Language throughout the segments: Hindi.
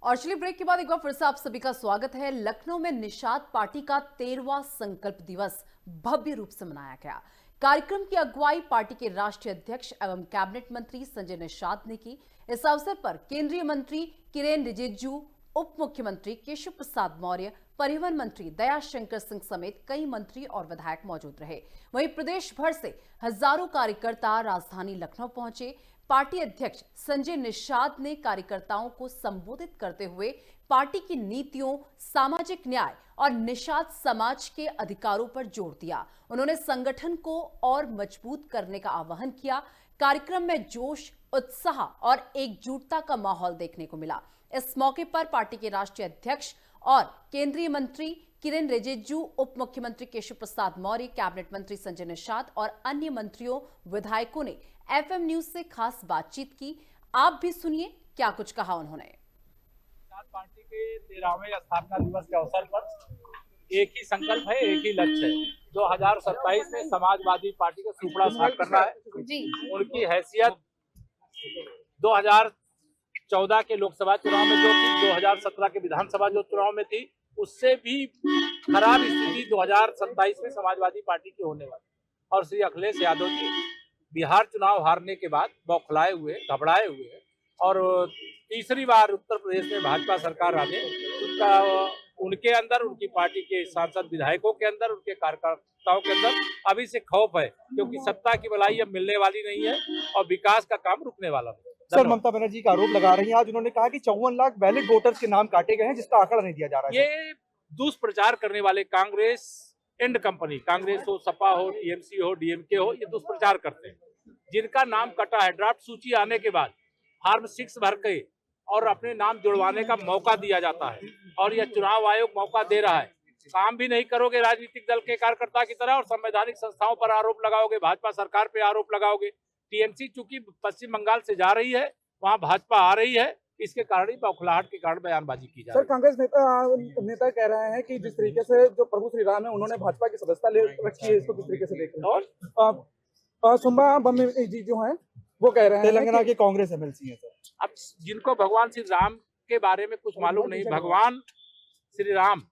और चलिए ब्रेक के बाद एक बार फिर से आप सभी का स्वागत है। लखनऊ में निषाद पार्टी का 13वां संकल्प दिवस भव्य रूप से मनाया गया। कार्यक्रम की अगुवाई पार्टी के राष्ट्रीय अध्यक्ष एवं कैबिनेट मंत्री संजय निषाद ने की। इस अवसर पर केंद्रीय मंत्री किरेन रिजिजू, उप मुख्यमंत्री केशव प्रसाद मौर्य, परिवहन मंत्री दयाशंकर सिंह समेत कई मंत्री और विधायक मौजूद रहे। वहीं प्रदेश भर से हजारों कार्यकर्ता राजधानी लखनऊ पहुंचे। पार्टी अध्यक्ष संजय निषाद ने कार्यकर्ताओं को संबोधित करते हुए पार्टी की नीतियों, सामाजिक न्याय और निषाद समाज के अधिकारों पर जोर दिया। उन्होंने संगठन को और मजबूत करने का आह्वान किया। कार्यक्रम में जोश, उत्साह और एकजुटता का माहौल देखने को मिला। इस मौके पर पार्टी के राष्ट्रीय अध्यक्ष और केंद्रीय मंत्री किरेन रिजिजू, उप मुख्यमंत्री केशव प्रसाद मौर्य, कैबिनेट मंत्री संजय निषाद और अन्य मंत्रियों, विधायकों ने एफएम न्यूज से खास बातचीत की। आप भी सुनिए क्या कुछ कहा उन्होंने। पार्टी के 13वें स्थापना दिवस के अवसर पर एक ही संकल्प है, एक ही लक्ष्य है। 2027 में समाजवादी पार्टी का सुपड़ा साफ करना है जी। उनकी हैसियत 2014 के लोकसभा चुनाव में जो थी, 2017 के विधानसभा जो चुनाव में थी, उससे भी खराब स्थिति 2027 में समाजवादी पार्टी की होने वाली। और श्री अखिलेश यादव जी बिहार चुनाव हारने के बाद बौखलाए हुए, घबराए हुए और तीसरी बार उत्तर प्रदेश में भाजपा सरकार आने उनके अंदर, उनकी पार्टी के सांसद विधायकों के अंदर, उनके कार्यकर्ताओं के अंदर अभी से खौफ है, क्योंकि सत्ता की बलाई अब मिलने वाली नहीं है और विकास का काम रुकने वाला नहीं। सर, ममता बनर्जी का आरोप लगा रही हैं। आज उन्होंने कहा कि 54 लाख वैलिड वोटर्स के नाम काटे गए हैं, जिसका आंकड़ा नहीं दिया जा रहा है। ये दुष्प्रचार करने वाले कांग्रेस एंड कंपनी, कांग्रेस हो, सपा हो, टीएमसी हो, डीएमके हो, ये दुष्प्रचार करते हैं। जिनका नाम कटा है, ड्राफ्ट सूची आने के बाद फॉर्म 6 भर के और अपने नाम जुड़वाने का मौका दिया जाता है, और यह चुनाव आयोग मौका दे रहा है। काम भी नहीं करोगे राजनीतिक दल के कार्यकर्ता की तरह और संवैधानिक संस्थाओं पर आरोप लगाओगे, भाजपा सरकार पे आरोप लगाओगे। टीएमसी चूंकि पश्चिम बंगाल से जा रही है, वहां भाजपा आ रही है, इसके कारण ही बौखलाहट के कारण बयानबाजी की जा रही है। सर, कांग्रेस नेता कह रहे हैं कि जिस तरीके से जो प्रभु श्री राम है, उन्होंने भाजपा की सदस्यता ले रखी है, इसको किस तरीके से देख रहे हैं? सुम्बा बम जी जो है वो कह रहे हैं तेलंगाना के कांग्रेस एमएलसी है। सर, अब जिनको भगवान श्री राम के बारे में कुछ मालूम नहीं, भगवान श्री राम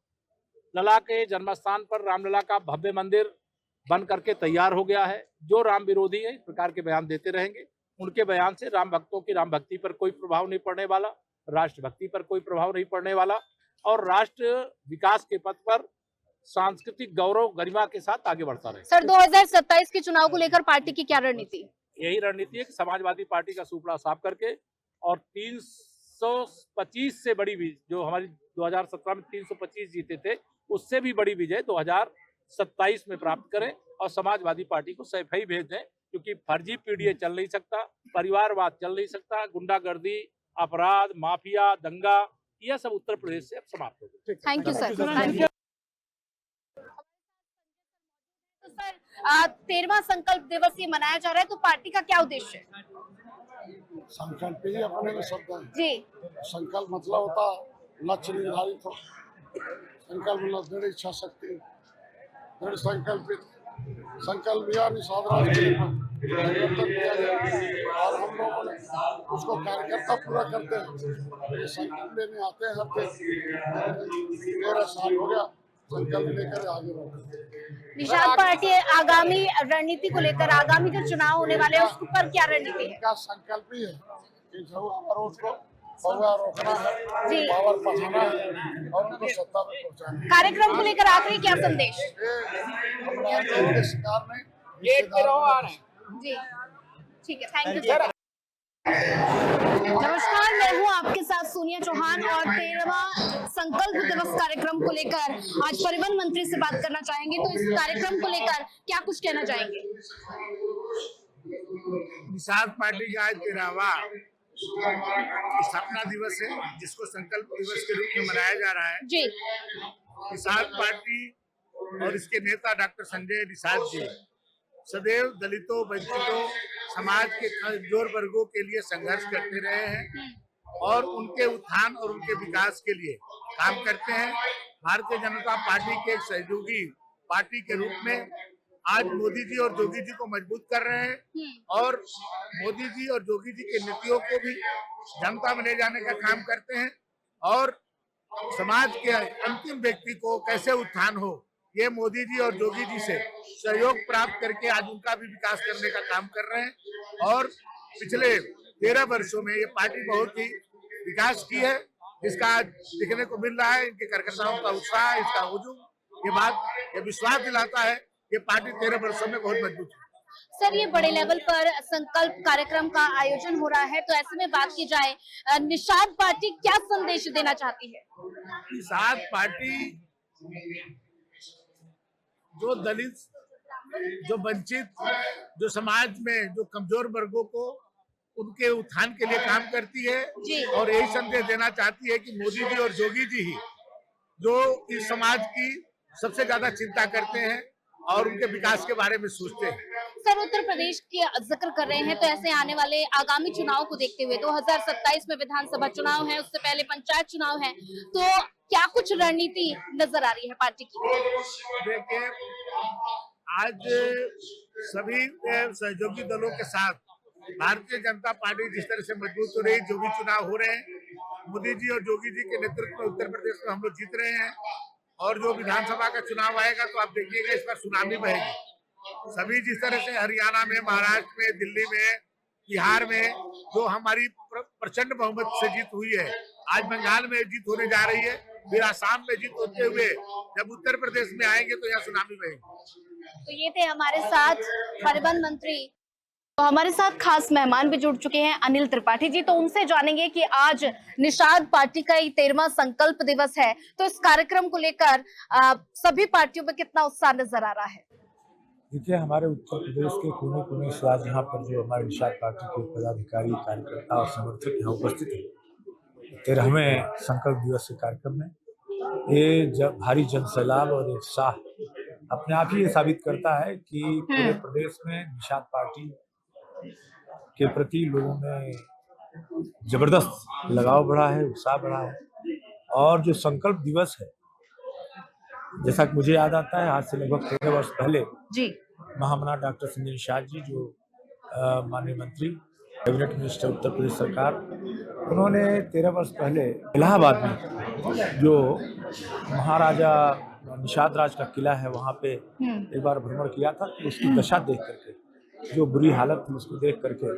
लला के जन्मस्थान पर रामलला का भव्य मंदिर बन करके तैयार हो गया है। जो राम विरोधी है इस प्रकार के बयान देते रहेंगे। उनके बयान से राम भक्तों की राम भक्ति पर कोई प्रभाव नहीं पड़ने वाला, राष्ट्र भक्ति पर कोई प्रभाव नहीं पड़ने वाला, और राष्ट्र विकास के पथ पर सांस्कृतिक गौरव गरिमा के साथ आगे बढ़ता रहे। सर, 2027 के चुनाव को लेकर पार्टी की क्या रणनीति? यही रणनीति है कि समाजवादी पार्टी का सुपड़ा साफ करके और 325 से बड़ी विजय, जो हमारी 2017 में 325 जीते थे, उससे भी बड़ी विजय 2027 में प्राप्त करें और समाजवादी पार्टी को सफाई भेज दें, क्योंकि फर्जी पीडीए चल नहीं सकता, परिवारवाद चल नहीं सकता, गुंडागर्दी, अपराध, माफिया, दंगा, यह सब उत्तर प्रदेश से अब समाप्त हो गए। Thank you sir. Thank you. तो सर, 13वां संकल्प दिवस ये मनाया जा रहा है, तो पार्टी का क्या उद्देश्य है? संकल्प ही अपने में शब्द है जी। संकल्प मतलब होता लक्ष्य निर्धारित हो। संकल्प मतलब दृढ़ इच्छा शक्ति, दृढ़ संकल्पित, संकल्प लिया निषाद राज के और हम लोगों ने उसको कार्यकर्ता पूरा करते हैं। ये संकल्प लेने आते हैं, हर 13 साल हो गया संकल्प लेकर आगे बढ़ते। निषाद पार्टी आगामी रणनीति को लेकर, आगामी जो चुनाव होने वाले हैं उस पर क्या रणनीति है? का संकल्प ही है कि उसको पावर रोकना है, जी, पावर पहुंचाना है और उनको सत्ता में पहुंचाना है। कार्यक्रम को लेकर आखिरी क्या संदेश? के शिकार नहीं, जी ठीक है, थैंक यू सर। नमस्कार, मैं हूँ आपके साथ सोनिया चौहान और 13वां संकल्प दिवस कार्यक्रम को लेकर आज परिवहन मंत्री से बात करना चाहेंगे। तो इस कार्यक्रम को लेकर क्या कुछ कहना चाहेंगे? निषाद पार्टी का आज 13वां स्थापना दिवस है, जिसको संकल्प दिवस के रूप में मनाया जा रहा है। जी। निषाद पार्टी और इसके नेता डॉक्टर संजय निषाद जी सदैव दलितों, वंचितों, समाज के कमजोर वर्गों के लिए संघर्ष करते रहे हैं और उनके उत्थान और उनके विकास के लिए काम करते हैं। भारतीय जनता पार्टी के एक सहयोगी पार्टी के रूप में आज मोदी जी और योगी जी को मजबूत कर रहे हैं और मोदी जी और योगी जी के नीतियों को भी जनता में ले जाने का काम करते हैं। और समाज के अंतिम व्यक्ति को कैसे उत्थान हो, ये मोदी जी और योगी जी से सहयोग प्राप्त करके आज उनका भी विकास करने का काम कर रहे हैं। और पिछले 13 वर्षों में ये पार्टी बहुत ही विकास की है, जिसका आज दिखने को मिल रहा है। इनके कार्यकर्ताओं का उत्साह, इसका हुजूम, ये बात ये विश्वास दिलाता है कि पार्टी 13 वर्षों में बहुत मजबूत है। सर, ये बड़े लेवल पर संकल्प कार्यक्रम का आयोजन हो रहा है, तो ऐसे में बात की जाए, निषाद पार्टी क्या संदेश देना चाहती है? निषाद पार्टी जो दलित, जो वंचित, जो समाज में जो कमजोर वर्गों को उनके उत्थान के लिए काम करती है जी। और यही संदेश देना चाहती है कि मोदी जी और योगी जी ही जो इस समाज की सबसे ज्यादा चिंता करते हैं और उनके विकास के बारे में सोचते हैं। सर, उत्तर प्रदेश की जिक्र कर रहे हैं, तो ऐसे आने वाले आगामी चुनाव को देखते हुए 2027 में विधानसभा चुनाव है, उससे पहले पंचायत चुनाव है, तो क्या कुछ रणनीति नजर आ रही है पार्टी की? देखिए, आज सभी सहयोगी दलों के साथ भारतीय जनता पार्टी जिस तरह से मजबूत हो रही, जो भी चुनाव हो रहे हैं, मोदी जी और योगी जी के नेतृत्व में उत्तर प्रदेश में हम लोग जीत रहे हैं। और जो विधानसभा का चुनाव आएगा तो आप देखिएगा इस पर सुनामी बहेगी। सभी जिस तरह से हरियाणा में, महाराष्ट्र में, दिल्ली में, बिहार में जो हमारी प्रचंड बहुमत से जीत हुई है, आज बंगाल में जीत होने जा रही है, फिर आसाम में जीत होते हुए जब उत्तर प्रदेश में आएंगे तो यहाँ सुनामी बहेगी। तो ये थे हमारे साथ परिवहन मंत्री। तो हमारे साथ खास मेहमान भी जुड़ चुके हैं, अनिल त्रिपाठी जी, तो उनसे जानेंगे कि आज निषाद पार्टी का 13वां संकल्प दिवस है, तो इस कार्यक्रम को लेकर सभी पार्टियों में कितना उत्साह नजर आ रहा है? देखिए, हमारे उत्तर प्रदेश के कोने कोने से आज यहाँ पर जो हमारे निषाद पार्टी के पदाधिकारी, कार्यकर्ता और समर्थक यहाँ उपस्थित हैं 13वें संकल्प दिवस के कार्यक्रम में, ये भारी जन सैलाब और उत्साह अपने आप ही ये साबित करता है कि पूरे प्रदेश में निषाद पार्टी के प्रति लोगों में जबरदस्त लगाव बढ़ा है, उत्साह बढ़ा है। और जो संकल्प दिवस है, जैसा कि मुझे याद आता है, आज से लगभग 13 वर्ष पहले जी महामना डॉक्टर संजय निषाद जी, जो माननीय मंत्री, कैबिनेट मिनिस्टर उत्तर प्रदेश सरकार, उन्होंने 13 वर्ष पहले इलाहाबाद में जो महाराजा निषाद राज का किला है, वहाँ पे एक बार भ्रमण किया था। तो उसकी दशा देख करके, जो बुरी हालत थी उसको देख करके,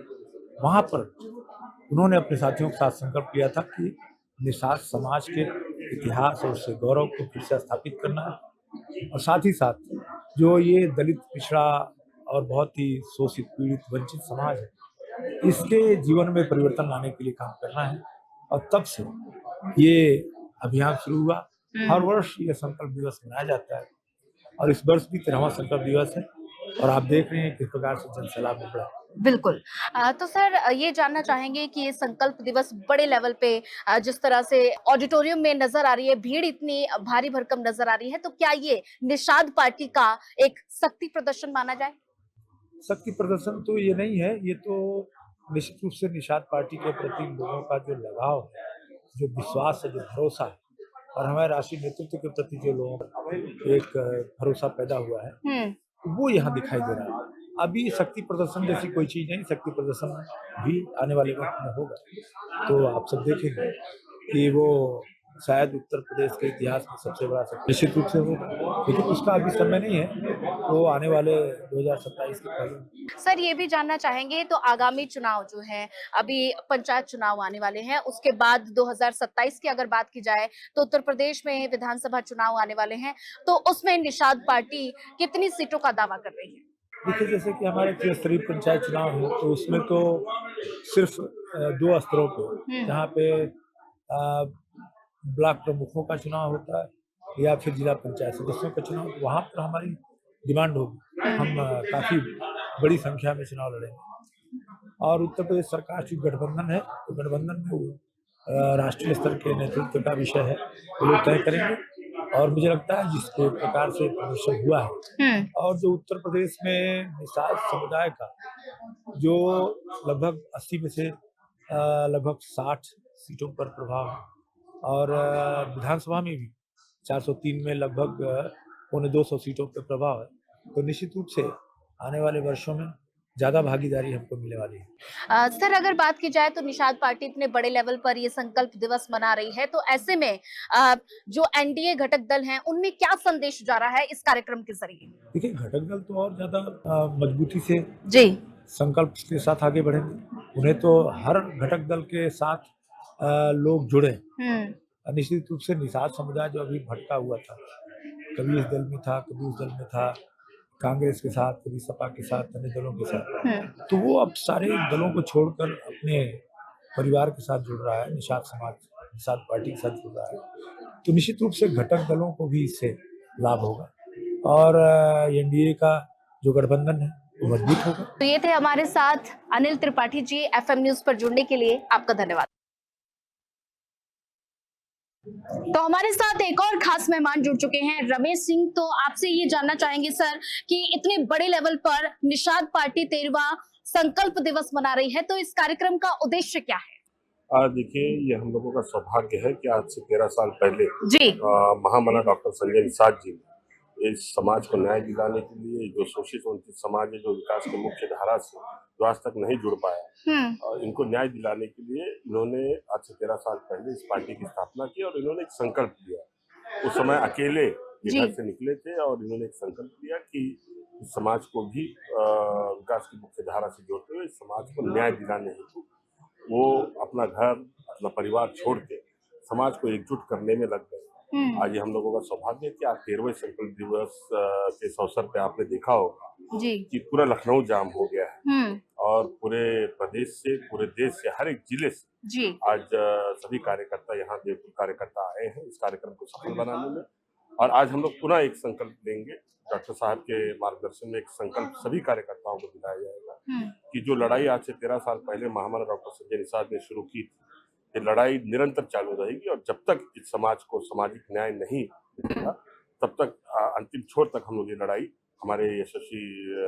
वहाँ पर उन्होंने अपने साथियों के साथ संकल्प लिया था कि निषाद समाज के इतिहास और उसके गौरव को फिर से स्थापित करना है, और साथ ही साथ जो ये दलित, पिछड़ा और बहुत ही शोषित, पीड़ित, वंचित समाज है, इसके जीवन में परिवर्तन लाने के लिए काम करना है। और तब से ये अभियान शुरू हुआ। हर वर्ष ये संकल्प दिवस मनाया जाता है और इस वर्ष भी 13वां संकल्प दिवस है, और आप देख रहे हैं किस प्रकार से जन सैलाब में बढ़ा। बिल्कुल। तो सर, ये जानना चाहेंगे कि ये संकल्प दिवस बड़े लेवल पे जिस तरह से ऑडिटोरियम में नजर आ रही है, भीड़ इतनी भारी भरकम नजर आ रही है, तो क्या ये निषाद पार्टी का एक शक्ति प्रदर्शन माना जाए? शक्ति प्रदर्शन तो ये नहीं है, ये तो निश्चित रूप से निषाद पार्टी के प्रति लोगों का जो लगाव है, जो विश्वास है, जो भरोसा है, और हमारे राष्ट्रीय नेतृत्व के प्रति जो लोगों का एक भरोसा पैदा हुआ है, वो यहाँ दिखाई दे रहा है। अभी शक्ति प्रदर्शन जैसी कोई चीज नहीं, शक्ति प्रदर्शन भी आने वाले वक्त में होगा। तो आप सब देखेंगे कि वो शायद उत्तर प्रदेश के इतिहास में सबसे बड़ा शक्ति निश्चित रूप से होगा, लेकिन उसका अभी समय नहीं है, वो आने वाले 2027 के पहले। सर, ये भी जानना चाहेंगे, तो आगामी चुनाव जो है, अभी पंचायत चुनाव आने वाले हैं, उसके बाद 2027 की अगर बात की जाए तो उत्तर प्रदेश में विधानसभा चुनाव आने वाले हैं, तो उसमें निषाद पार्टी कितनी सीटों का दावा कर रही है? देखिए, जैसे कि हमारे त्रिस्तरीय पंचायत चुनाव है, तो उसमें तो सिर्फ 2 स्तरों पे, जहाँ पे ब्लॉक प्रमुखों का चुनाव होता है या फिर जिला पंचायत सदस्यों का चुनाव, वहाँ पर हमारी डिमांड होगी, हम काफी बड़ी संख्या में चुनाव लड़ेंगे। और उत्तर प्रदेश सरकार की गठबंधन है, तो गठबंधन में राष्ट्रीय स्तर के नेतृत्व का विषय है, वो लोग तय करेंगे। और मुझे लगता है जिस प्रकार से प्रदर्शन हुआ है, और जो उत्तर प्रदेश में निषाद समुदाय का जो लगभग 80 में से लगभग 60 सीटों पर प्रभाव है, और विधानसभा में भी 403 में लगभग 250 सीटों पर प्रभाव है, तो निश्चित रूप से आने वाले वर्षों में ज़्यादा भागीदारी हमको मिलने वाली है। सर अगर बात की जाए तो निषाद पार्टी इतने बड़े लेवल पर ये संकल्प दिवस मना रही है, तो ऐसे में जो एनडीए घटक दल हैं उनमें क्या संदेश जा रहा है इस कार्यक्रम के जरिए? देखिए, घटक दल तो और ज़्यादा मजबूती से जी। संकल्प के साथ आगे बढ़ेंगे। उन्हें तो हर घटक दल के साथ लोग जुड़े। निश्चित रूप से निषाद समुदाय जो अभी भटका हुआ था, कभी इस दल में था, कभी उस दल में था, कांग्रेस के साथ, कभी सपा के साथ, अन्य दलों के साथ, तो वो अब सारे दलों को छोड़कर अपने परिवार के साथ जुड़ रहा है, निषाद समाज, निषाद पार्टी के साथ जुड़ रहा है। तो निश्चित रूप से घटक दलों को भी इससे लाभ होगा और एनडीए का जो गठबंधन है वो मजबूत होगा। तो ये थे हमारे साथ अनिल त्रिपाठी जी। एफएम न्यूज पर जुड़ने के लिए आपका धन्यवाद। तो हमारे साथ एक और खास मेहमान जुड़ चुके हैं, रमेश सिंह। तो आपसे ये जानना चाहेंगे सर कि इतने बड़े लेवल पर निषाद पार्टी 13वां संकल्प दिवस मना रही है, तो इस कार्यक्रम का उद्देश्य क्या है? देखिए, ये हम लोगों का सौभाग्य है कि आज से 13 साल पहले जी। महामना डॉक्टर संजय निषाद जी ने इस समाज को न्याय दिलाने के लिए, जो शोषित वंचित समाज है, जो विकास की मुख्य धारा से जो आज तक नहीं जुड़ पाया, इनको न्याय दिलाने के लिए इन्होंने आज से 13 साल पहले इस पार्टी की स्थापना की और इन्होंने एक संकल्प लिया। उस समय अकेले घर से निकले थे और इन्होंने एक संकल्प लिया कि इस समाज को भी विकास की मुख्य धारा से जोड़ते हुए इस समाज को न्याय दिलाने हेतु वो अपना घर, अपना परिवार छोड़ के समाज को एकजुट करने में लग गए। आज हम लोगों का सौभाग्य है कि आज 13वें संकल्प दिवस के इस अवसर पे आपने देखा होगा जी कि पूरा लखनऊ जाम हो गया है और पूरे प्रदेश से, पूरे देश से, हर एक जिले से जी आज सभी कार्यकर्ता यहाँ देवपुर कार्यकर्ता आए हैं इस कार्यक्रम को सफल बनाने में। और आज हम लोग पुनः एक संकल्प लेंगे, डॉक्टर साहब के मार्गदर्शन में एक संकल्प सभी कार्यकर्ताओं को दिलाया जाएगा कि जो लड़ाई आज से 13 साल पहले महामना डॉक्टर संजय निषाद ने शुरू की थी, ये लड़ाई निरंतर चालू रहेगी और जब तक इस समाज को सामाजिक न्याय नहीं मिलेगा तब तक अंतिम छोर तक हम लोग ये लड़ाई हमारे यशस्वी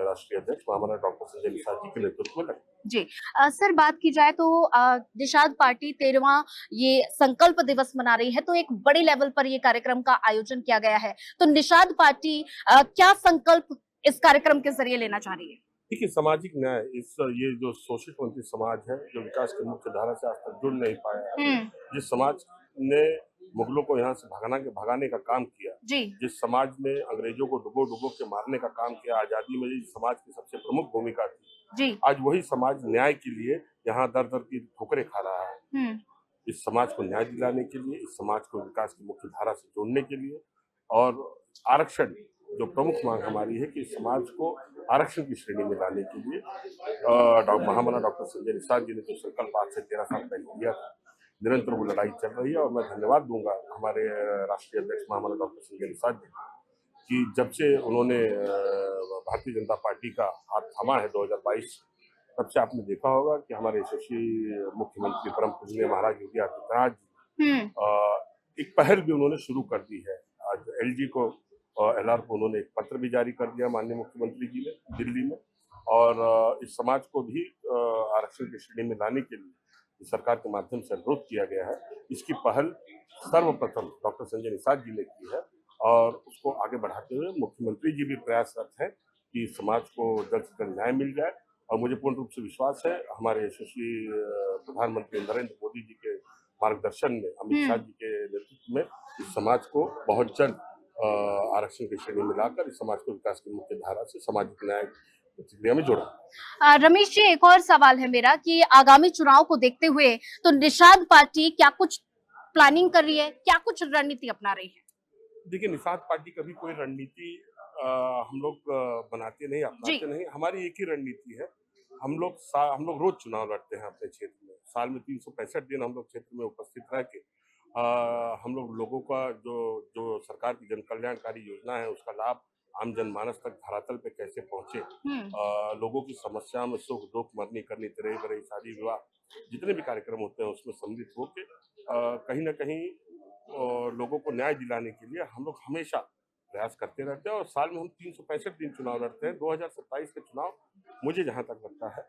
राष्ट्रीय अध्यक्ष महामना डॉक्टर संजय निषाद जी के नेतृत्व में लड़ेंगे। जी। सर बात की जाए तो निषाद पार्टी 13वां ये संकल्प दिवस मना रही है, तो एक बड़े लेवल पर ये कार्यक्रम का आयोजन किया गया है, तो निषाद पार्टी क्या संकल्प इस कार्यक्रम के जरिए लेना चाह रही है? देखिए, सामाजिक न्याय, ये जो शोषित वंचित समाज है, जो विकास की मुख्य धारा से आज तक जुड़ नहीं पाया है, जिस समाज ने मुगलों को यहाँ से भगाने का काम किया, जिस समाज ने अंग्रेजों को डुबो के मारने का काम किया, आजादी में जिस समाज की सबसे प्रमुख भूमिका थी, आज वही समाज न्याय के लिए यहाँ दर दर की ठोकरें खा रहा है। इस समाज को न्याय दिलाने के लिए, इस समाज को विकास की मुख्य धारा से जोड़ने के लिए और आरक्षण जो प्रमुख मांग हमारी है कि इस समाज को आरक्षण की श्रेणी में लाने के लिए महामना डॉक्टर संजय निषाद जी ने जो संकल्प आज से 13 साल पहले लिया था, निरंतर वो लड़ाई चल रही है। और मैं धन्यवाद दूंगा हमारे राष्ट्रीय अध्यक्ष महामना डॉक्टर संजय निषाद जी कि जब से उन्होंने भारतीय जनता पार्टी का हाथ थामा है 2022, तब से आपने देखा होगा कि हमारे यशस्वी मुख्यमंत्री परम पूजनीय महाराज योगी आदित्यनाथ जी एक पहल भी उन्होंने शुरू कर दी है। आज एलजी को एलआर को उन्होंने एक पत्र भी जारी कर दिया माननीय मुख्यमंत्री जी ने दिल्ली में, और इस समाज को भी आरक्षण की श्रेणी में लाने के लिए सरकार के माध्यम से अनुरोध किया गया है। इसकी पहल सर्वप्रथम डॉक्टर संजय निषाद जी ने की है और उसको आगे बढ़ाते हुए मुख्यमंत्री जी भी प्रयासरत हैं कि समाज को जल्द से जल्द न्याय मिल जाए। और मुझे पूर्ण रूप से विश्वास है हमारे यशस्वी प्रधानमंत्री नरेंद्र मोदी जी के मार्गदर्शन में, अमित शाह जी के नेतृत्व में इस समाज को बहुत जल्द आरक्षण की श्रेणी में लाकर इस समाज को विकास की मुख्य धारा से सामाजिक न्याय प्रक्रिया में जोड़ा। रमेश जी, एक और सवाल है मेरा कि आगामी चुनाव को देखते हुए तो निषाद पार्टी क्या कुछ प्लानिंग कर रही है, क्या कुछ रणनीति अपना रही है? देखिए, निषाद पार्टी कभी कोई रणनीति हम लोग बनाते नहीं, अपनाते नहीं। हमारी एक ही रणनीति है, हम लोग रोज चुनाव लड़ते हैं अपने क्षेत्र में। साल में 365 दिन हम लोग क्षेत्र में उपस्थित रह के हम लोगों का जो सरकार की जन कल्याणकारी योजना है उसका लाभ आम जनमानस तक धरातल पे कैसे पहुंचे, लोगों की समस्या में सुख दुख, मरनी करनी, तेरे बड़े शादी विवाह, जितने भी कार्यक्रम होते हैं उसमें सम्मिलित होकर कहीं ना कहीं लोगों को न्याय दिलाने के लिए हम लोग हमेशा प्रयास करते रहते हैं। और साल में हम 365 दिन चुनाव लड़ते हैं। 2027 के चुनाव मुझे जहां तक लगता है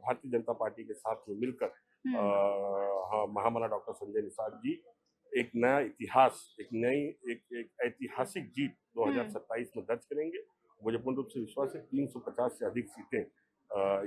भारतीय जनता पार्टी के साथ में मिलकर महामना डॉक्टर संजय निषाद जी एक नया इतिहास, एक ऐतिहासिक जीत 2027 में दर्ज करेंगे मुझे पूर्ण रूप से विश्वास है 350 से अधिक सीटें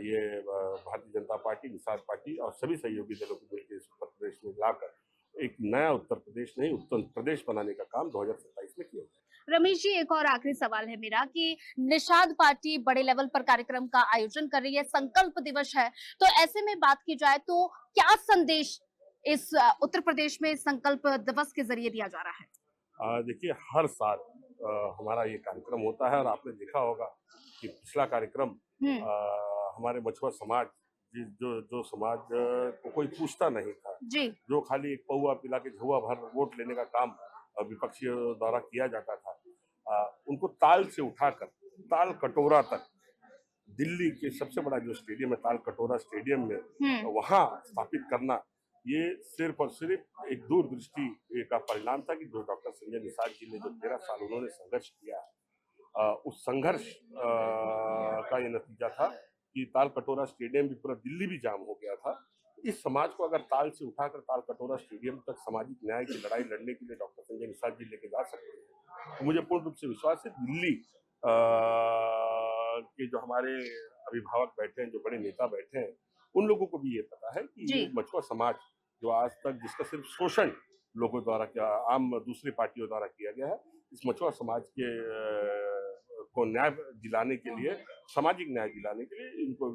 ये भारतीय जनता पार्टी, निषाद पार्टी और सभी सहयोगी दलों को मिलकर इस उत्तर प्रदेश में लाकर एक नया उत्तर प्रदेश नहीं, उत्तर प्रदेश बनाने का काम 2027 में किया जाए। रमेश जी, एक और आखिरी सवाल है मेरा कि निषाद पार्टी बड़े लेवल पर कार्यक्रम का आयोजन कर रही है, संकल्प दिवस है, तो ऐसे में बात की जाए तो क्या संदेश इस उत्तर प्रदेश में संकल्प दिवस के जरिए दिया जा रहा है? देखिए, हर साल हमारा ये कार्यक्रम होता है और आपने देखा होगा कि पिछला कार्यक्रम हमारे मछुआ समाज जो समाज को कोई पूछता नहीं था जी, जो खाली एक पौआ पिला के झुआ भर वोट लेने का काम विपक्षियों द्वारा किया जाता था, उनको ताल से उठाकर ताल कटोरा तक दिल्ली के सबसे बड़ा जो स्टेडियम है ताल कटोरा स्टेडियम में वहां स्थापित करना, ये सिर्फ और सिर्फ एक दूरदृष्टि का परिणाम था कि जो डॉक्टर संजय निषाद जी ने जो 13 साल उन्होंने संघर्ष किया है, उस संघर्ष का ये नतीजा था कि ताल कटोरा स्टेडियम भी पूरा दिल्ली भी जाम हो गया था। इस समाज को अगर ताल से उठाकर ताल कटोरा स्टेडियम तक सामाजिक न्याय की लड़ाई लड़ने के लिए डॉक्टर संजय निषाद जी लेके जा सकते हैं, तो मुझे पूर्ण रूप से विश्वास है दिल्ली के जो हमारे अभिभावक बैठे हैं, जो बड़े नेता बैठे हैं, उन लोगों को भी ये पता है कि ये मछुआ समाज जो आज तक जिसका सिर्फ शोषण लोगों द्वारा क्या आम दूसरी पार्टियों द्वारा किया गया है, इस मछुआ समाज के को न्याय दिलाने के लिए, सामाजिक न्याय दिलाने के लिए, इनको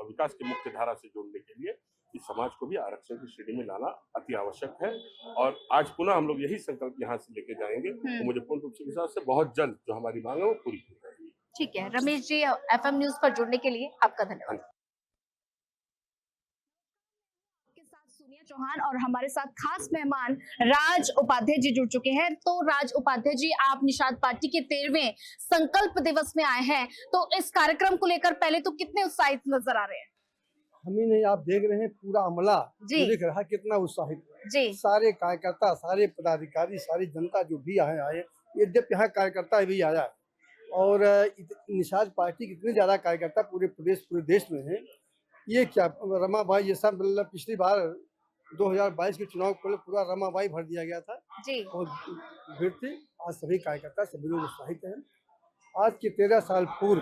विकास की मुख्य धारा से जोड़ने के लिए इस समाज को भी आरक्षण की श्रेणी में लाना अति आवश्यक है। और आज पुनः हम लोग यही संकल्प यहाँ से लेके जाएंगे, तो मुझे पूर्ण रूप से विश्वास है बहुत जल्द जो हमारी मांग है वो पूरी हो जाएगी। ठीक है रमेश जी, FM न्यूज पर जुड़ने के लिए आपका धन्यवाद। सोनिया चौहान और हमारे साथ खास मेहमान राज उपाध्याय जी जुड़ चुके हैं। तो राज उपाध्याय जी, आप निषाद पार्टी के 13वें संकल्प दिवस में आए हैं, तो इस कार्यक्रम को लेकर पहले तो कितने उत्साहित नजर आ रहे हैं? हम ही नहीं, आप देख रहे हैं पूरा अमला दिख रहा है कितना उत्साहित जी। सारे कार्यकर्ता, सारे पदाधिकारी, सारी जनता जो भी आए, यद्यपि यहाँ कार्यकर्ता भी आया और निषाद पार्टी के इतने ज्यादा कार्यकर्ता पूरे देश में है। ये क्या रमाबाई जैसा, मतलब पिछली बार 2022 के चुनाव को पूरा रमाबाई भर दिया गया था जी। और भीड़ थी। आज सभी कार्यकर्ता, सभी लोग उत्साहित हैं। आज के 13 साल पूर्व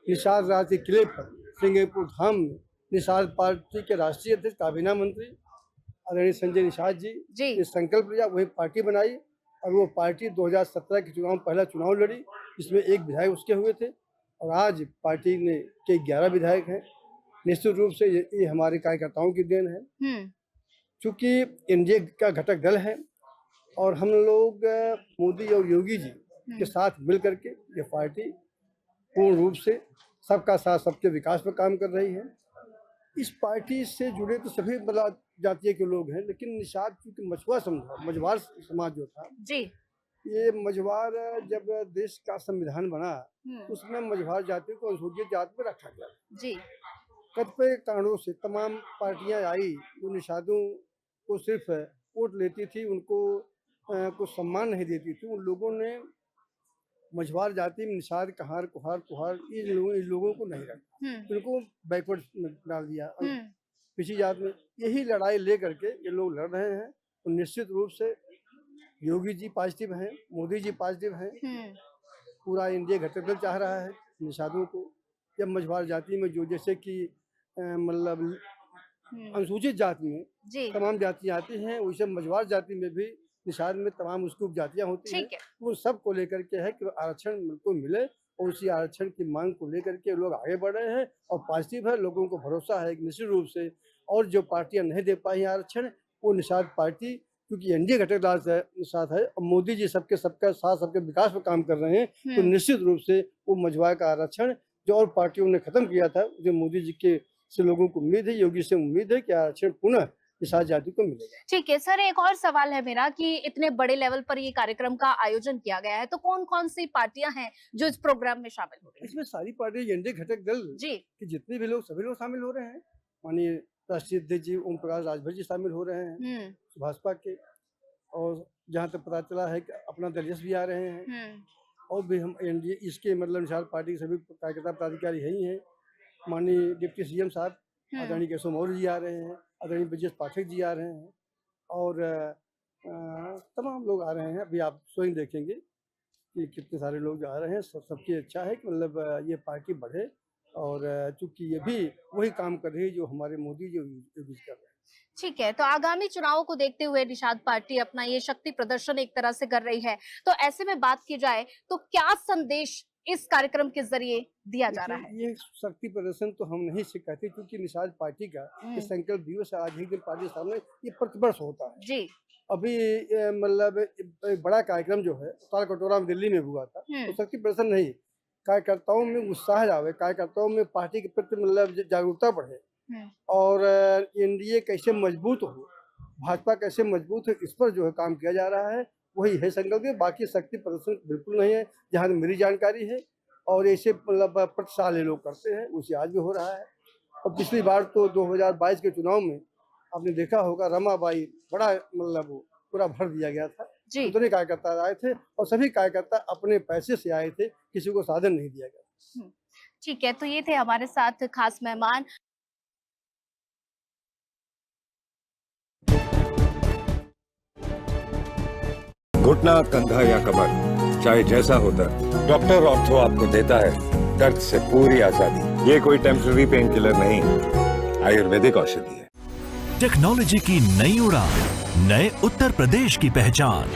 निषाद राज के किले पर सिंगेपुर धाम में निषाद पार्टी के राष्ट्रीय अध्यक्ष काबीना मंत्री आदरणीय संजय निषाद जी ने संकल्प लिया, वही पार्टी बनाई और वो पार्टी 2017 के चुनाव पहला चुनाव लड़ी, जिसमें एक विधायक उसके हुए थे और आज पार्टी ने के 11 विधायक हैं। निश्चित रूप से ये हमारे कार्यकर्ताओं की देन है, चूंकि एनडीए का घटक दल है और हम लोग मोदी और योगी जी के साथ मिल करके ये पार्टी पूर्ण रूप से सबका साथ सबके विकास पर काम कर रही है। इस पार्टी से जुड़े तो सभी मतलब जातीय के लोग हैं, लेकिन निषाद क्योंकि मझवार समाज जो था जी, ये मझवार जब देश का संविधान बना उसमें मझवार जाति को अनुसूचित जाति में रखा गया जी। कतिपय कारणों से तमाम पार्टियां आई जो निषादों को सिर्फ वोट लेती थी, उनको को सम्मान नहीं देती थी। उन लोगों ने मझवार जाति में निषाद, कहार, कुहार, पुहार इन लोगों को नहीं रखा, उनको बैकवर्ड में डाल दिया, पिछड़ी जात में। यही लड़ाई लेकर के ये लोग लड़ रहे हैं और निश्चित रूप से योगी जी पॉजिटिव हैं, मोदी जी पॉजिटिव हैं, पूरा इंडिया घटक दल चाह रहा है निषादों को। जब मझवार जाति में जो जैसे कि मतलब अनुसूचित जाति में तमाम जातियां आती हैं, वैसे मझवार जाति में भी निषाद में तमाम उसकी उपजातियां होती हैं, वो सब को लेकर के है कि आरक्षण को मिले और उसी आरक्षण की मांग को लेकर के लोग आगे बढ़ रहे हैं और पॉजिटिव है। लोगों को भरोसा है कि निश्चित रूप से और जो पार्टियां नहीं दे पाई आरक्षण, वो निषाद पार्टी क्योंकि एनडीए घटक दल साथ है और मोदी जी सबका साथ सबके विकास पर काम कर रहे हैं, तो निश्चित रूप से वो मझवार का आरक्षण जो और पार्टियों ने खत्म किया था, जो मोदी जी के से लोगों को उम्मीद है, योगी से उम्मीद है कि आरक्षण पुनः निषाद जाति को मिलेगा। ठीक है सर, एक और सवाल है मेरा कि इतने बड़े लेवल पर ये कार्यक्रम का आयोजन किया गया है, तो कौन कौन सी पार्टियां हैं जो इस प्रोग्राम में शामिल हो रही हैं? इसमें सारी पार्टी एनडीए घटक दल जी कि जितने भी लोग सभी लोग शामिल हो रहे हैं। माननीय राष्ट्रीय अध्यक्ष जी ओम प्रकाश राजभर जी शामिल हो रहे हैं भाजपा के, और जहाँ तक पता चला है कि अपना दलियस भी आ रहे हैं और भी हम एनडीए इसके मतलब निषाद पार्टी के सभी कार्यकर्ता पदाधिकारी यही हैं। माननीय डिप्टी सीएम साहब आदरणीय केशव मौर्य जी आ रहे हैं, आदरणीय ब्रजेश पाठक जी आ रहे हैं और तमाम लोग आ रहे हैं। अभी आप स्वयं देखेंगे कि कितने सारे लोग जा रहे हैं। सबकी इच्छा है कि मतलब ये पार्टी बढ़े, और चूंकि ये भी वही काम कर रही है जो हमारे मोदी जी योगी कर रहे हैं। ठीक है, तो आगामी चुनावों को देखते हुए निषाद पार्टी अपना ये शक्ति प्रदर्शन एक तरह से कर रही है, तो ऐसे में बात की जाए तो क्या संदेश इस कार्यक्रम के जरिए दिया जा रहा है? ये शक्ति प्रदर्शन तो हम नहीं से कहते, क्योंकि निषाद पार्टी का ये संकल्प दिवस आज ही दिन पार्टी सामने ये प्रतिवर्ष होता है जी। अभी मतलब एक बड़ा कार्यक्रम जो है ताल कटोरा में दिल्ली में हुआ था, तो शक्ति प्रदर्शन नहीं, कार्यकर्ताओं में उत्साह आवे, कार्यकर्ताओं में पार्टी के प्रति मतलब जागरूकता बढ़े, और एनडीए कैसे मजबूत हो, भाजपा कैसे मजबूत हो, इस पर जो है काम किया जा रहा है। वही है संकल्प। बाकी शक्ति प्रदर्शन बिल्कुल नहीं है जहाँ मेरी जानकारी है, और ऐसे मतलब प्रति साल ये लोग करते हैं, उसे आज भी हो रहा है। और पिछली बार तो 2022 के चुनाव में आपने देखा होगा, रमाबाई बड़ा मतलब पूरा भर दिया गया था। उतने कार्यकर्ता आए थे, और सभी कार्यकर्ता अपने पैसे से आए थे, किसी को साधन नहीं दिया गया। ठीक है, तो ये थे हमारे साथ खास मेहमान। घुटना, कंधा या कमर, चाहे जैसा हो दर्द, डॉक्टर ऑर्थो आपको देता है दर्द से पूरी आजादी। ये कोई टेम्पररी पेन किलर नहीं, आयुर्वेदिक औषधि है। टेक्नोलॉजी की नई उड़ान, नए उत्तर प्रदेश की पहचान।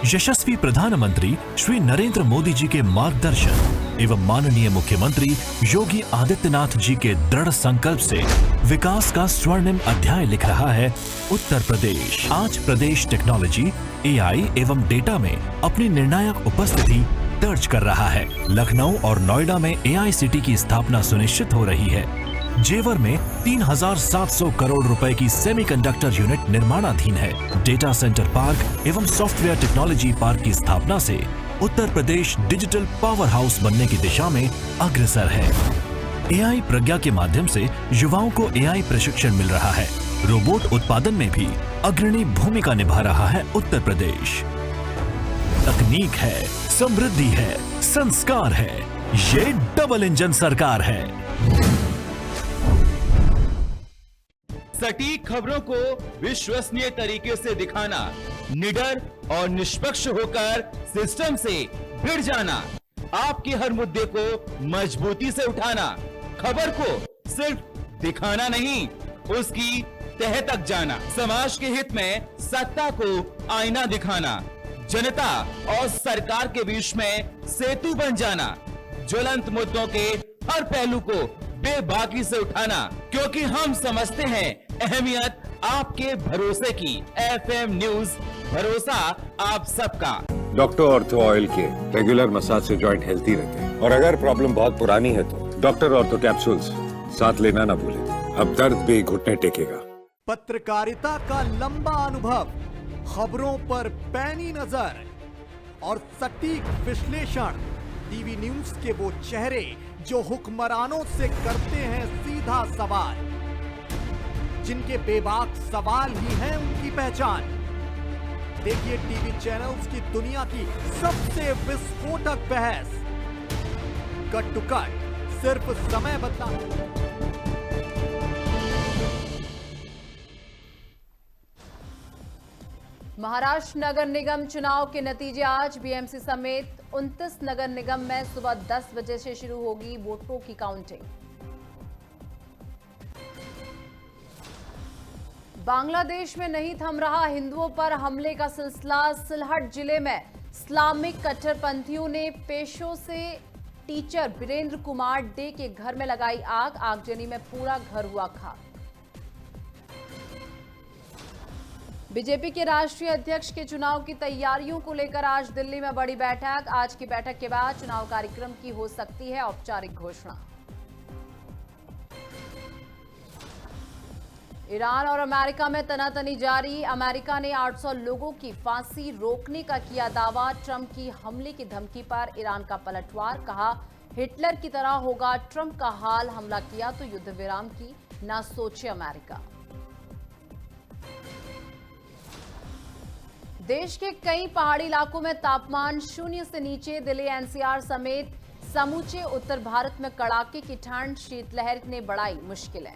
यशस्वी प्रधानमंत्री श्री नरेंद्र मोदी जी के मार्गदर्शन एवं माननीय मुख्यमंत्री योगी आदित्यनाथ जी के दृढ़ संकल्प से विकास का स्वर्णिम अध्याय लिख रहा है उत्तर प्रदेश। आज प्रदेश टेक्नोलॉजी, एआई एवं डेटा में अपनी निर्णायक उपस्थिति दर्ज कर रहा है। लखनऊ और नोएडा में एआई सिटी की स्थापना सुनिश्चित हो रही है। जेवर में 3,700 करोड़ रुपए की सेमीकंडक्टर यूनिट निर्माणाधीन है। डेटा सेंटर पार्क एवं सॉफ्टवेयर टेक्नोलॉजी पार्क की स्थापना से Uttar Pradesh digital power house बनने की दिशा में अग्रसर है। एआई प्रज्ञा के माध्यम से युवाओं को एआई प्रशिक्षण मिल रहा है। रोबोट उत्पादन में भी अग्रणी भूमिका निभा रहा है उत्तर प्रदेश। तकनीक है, समृद्धि है, संस्कार है, ये डबल इंजन सरकार है। सटीक खबरों को विश्वसनीय तरीके से दिखाना, निडर और निष्पक्ष होकर सिस्टम से भिड़ जाना, आपके हर मुद्दे को मजबूती से उठाना, खबर को सिर्फ दिखाना नहीं, उसकी तह तक जाना, समाज के हित में सत्ता को आईना दिखाना, जनता और सरकार के बीच में सेतु बन जाना, ज्वलंत मुद्दों के हर पहलू को बेबाकी से उठाना, क्योंकि हम समझते हैं अहमियत आपके भरोसे की। एफएम न्यूज, भरोसा आप सबका। डॉक्टर ऑर्थो ऑयल के रेगुलर मसाज से जॉइंट हेल्थी रहते हैं, और अगर प्रॉब्लम बहुत पुरानी है तो डॉक्टर ऑर्थो कैप्सूल्स साथ लेना ना भूलें। अब दर्द भी घुटने टेकेगा। पत्रकारिता का लंबा अनुभव, खबरों पर पैनी नजर और सटीक विश्लेषण। टीवी न्यूज के वो चेहरे जो हुक्मरानों से करते हैं सीधा सवाल, जिनके बेबाक सवाल ही है उनकी पहचान। देखिए टीवी चैनल्स की दुनिया की सबसे विस्फोटक बहस, कट टू कट, सिर्फ समय बदला। महाराष्ट्र नगर निगम चुनाव के नतीजे आज। बीएमसी समेत 29 नगर निगम में सुबह 10 बजे से शुरू होगी वोटों की काउंटिंग। बांग्लादेश में नहीं थम रहा हिंदुओं पर हमले का सिलसिला। सिलहट जिले में इस्लामिक कट्टरपंथियों ने पेशों से टीचर वीरेंद्र कुमार डे के घर में लगाई आग। आगजनी में पूरा घर हुआ खाक। बीजेपी के राष्ट्रीय अध्यक्ष के चुनाव की तैयारियों को लेकर आज दिल्ली में बड़ी बैठक। आज की बैठक के बाद चुनाव कार्यक्रम की हो सकती है औपचारिक घोषणा। ईरान और अमेरिका में तनातनी जारी। अमेरिका ने 800 लोगों की फांसी रोकने का किया दावा। ट्रंप की हमले की धमकी पर ईरान का पलटवार। कहा हिटलर की तरह होगा ट्रंप का हाल, हमला किया तो युद्ध विराम की ना सोचे अमेरिका। देश के कई पहाड़ी इलाकों में तापमान 0 से नीचे। दिल्ली एनसीआर समेत समूचे उत्तर भारत में कड़ाके की ठंड। शीतलहर ने बढ़ाई मुश्किलें।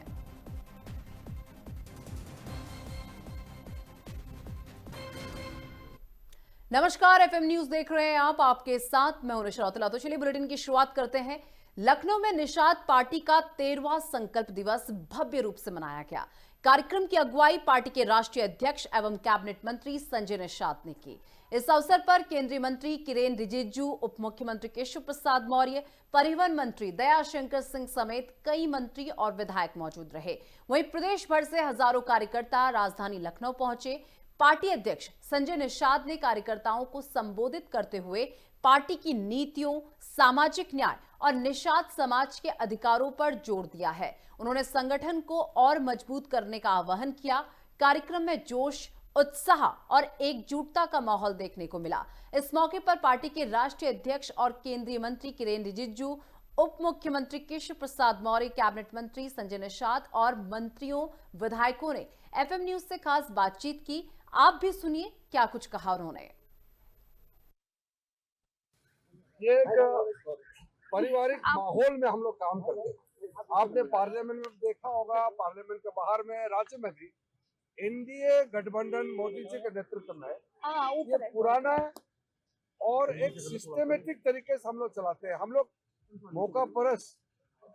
नमस्कार, एफएम न्यूज देख रहे हैं आप, आपके साथ मैं हूं निशा। तो चलिए बुलेटिन की शुरुआत करते हैं। लखनऊ में निषाद पार्टी का 13वां संकल्प दिवस भव्य रूप से मनाया गया। कार्यक्रम की अगुवाई पार्टी के राष्ट्रीय अध्यक्ष एवं कैबिनेट मंत्री संजय निषाद ने की। इस अवसर पर केंद्रीय मंत्री किरेन रिजिजू, उप मुख्यमंत्री केशव प्रसाद मौर्य, परिवहन मंत्री दयाशंकर सिंह समेत कई मंत्री और विधायक मौजूद रहे। वहीं प्रदेश भर से हजारों कार्यकर्ता राजधानी लखनऊ पहुंचे। पार्टी अध्यक्ष संजय निषाद ने कार्यकर्ताओं को संबोधित करते हुए पार्टी की नीतियों, सामाजिक न्याय और निषाद समाज के अधिकारों पर जोर दिया है। उन्होंने संगठन को और मजबूत करने का आह्वान किया। कार्यक्रम में जोश, उत्साह और एकजुटता का माहौल देखने को मिला। इस मौके पर पार्टी के राष्ट्रीय अध्यक्ष और केंद्रीय मंत्री किरेन रिजिजू, उप मुख्यमंत्री केशव प्रसाद मौर्य, कैबिनेट मंत्री संजय निषाद और मंत्रियों, विधायकों ने एफएम न्यूज से खास बातचीत की। आप भी सुनिए क्या कुछ कहा उन्होंने। ये एक पारिवारिक माहौल में हम लोग काम करते हैं। आपने पार्लियामेंट में देखा होगा, पार्लियामेंट के बाहर में, राज्य में भी एनडीए गठबंधन मोदी जी के नेतृत्व में ये पुराना और एक सिस्टमेटिक तरीके से हम लोग चलाते हैं। हम लोग मौका परस्त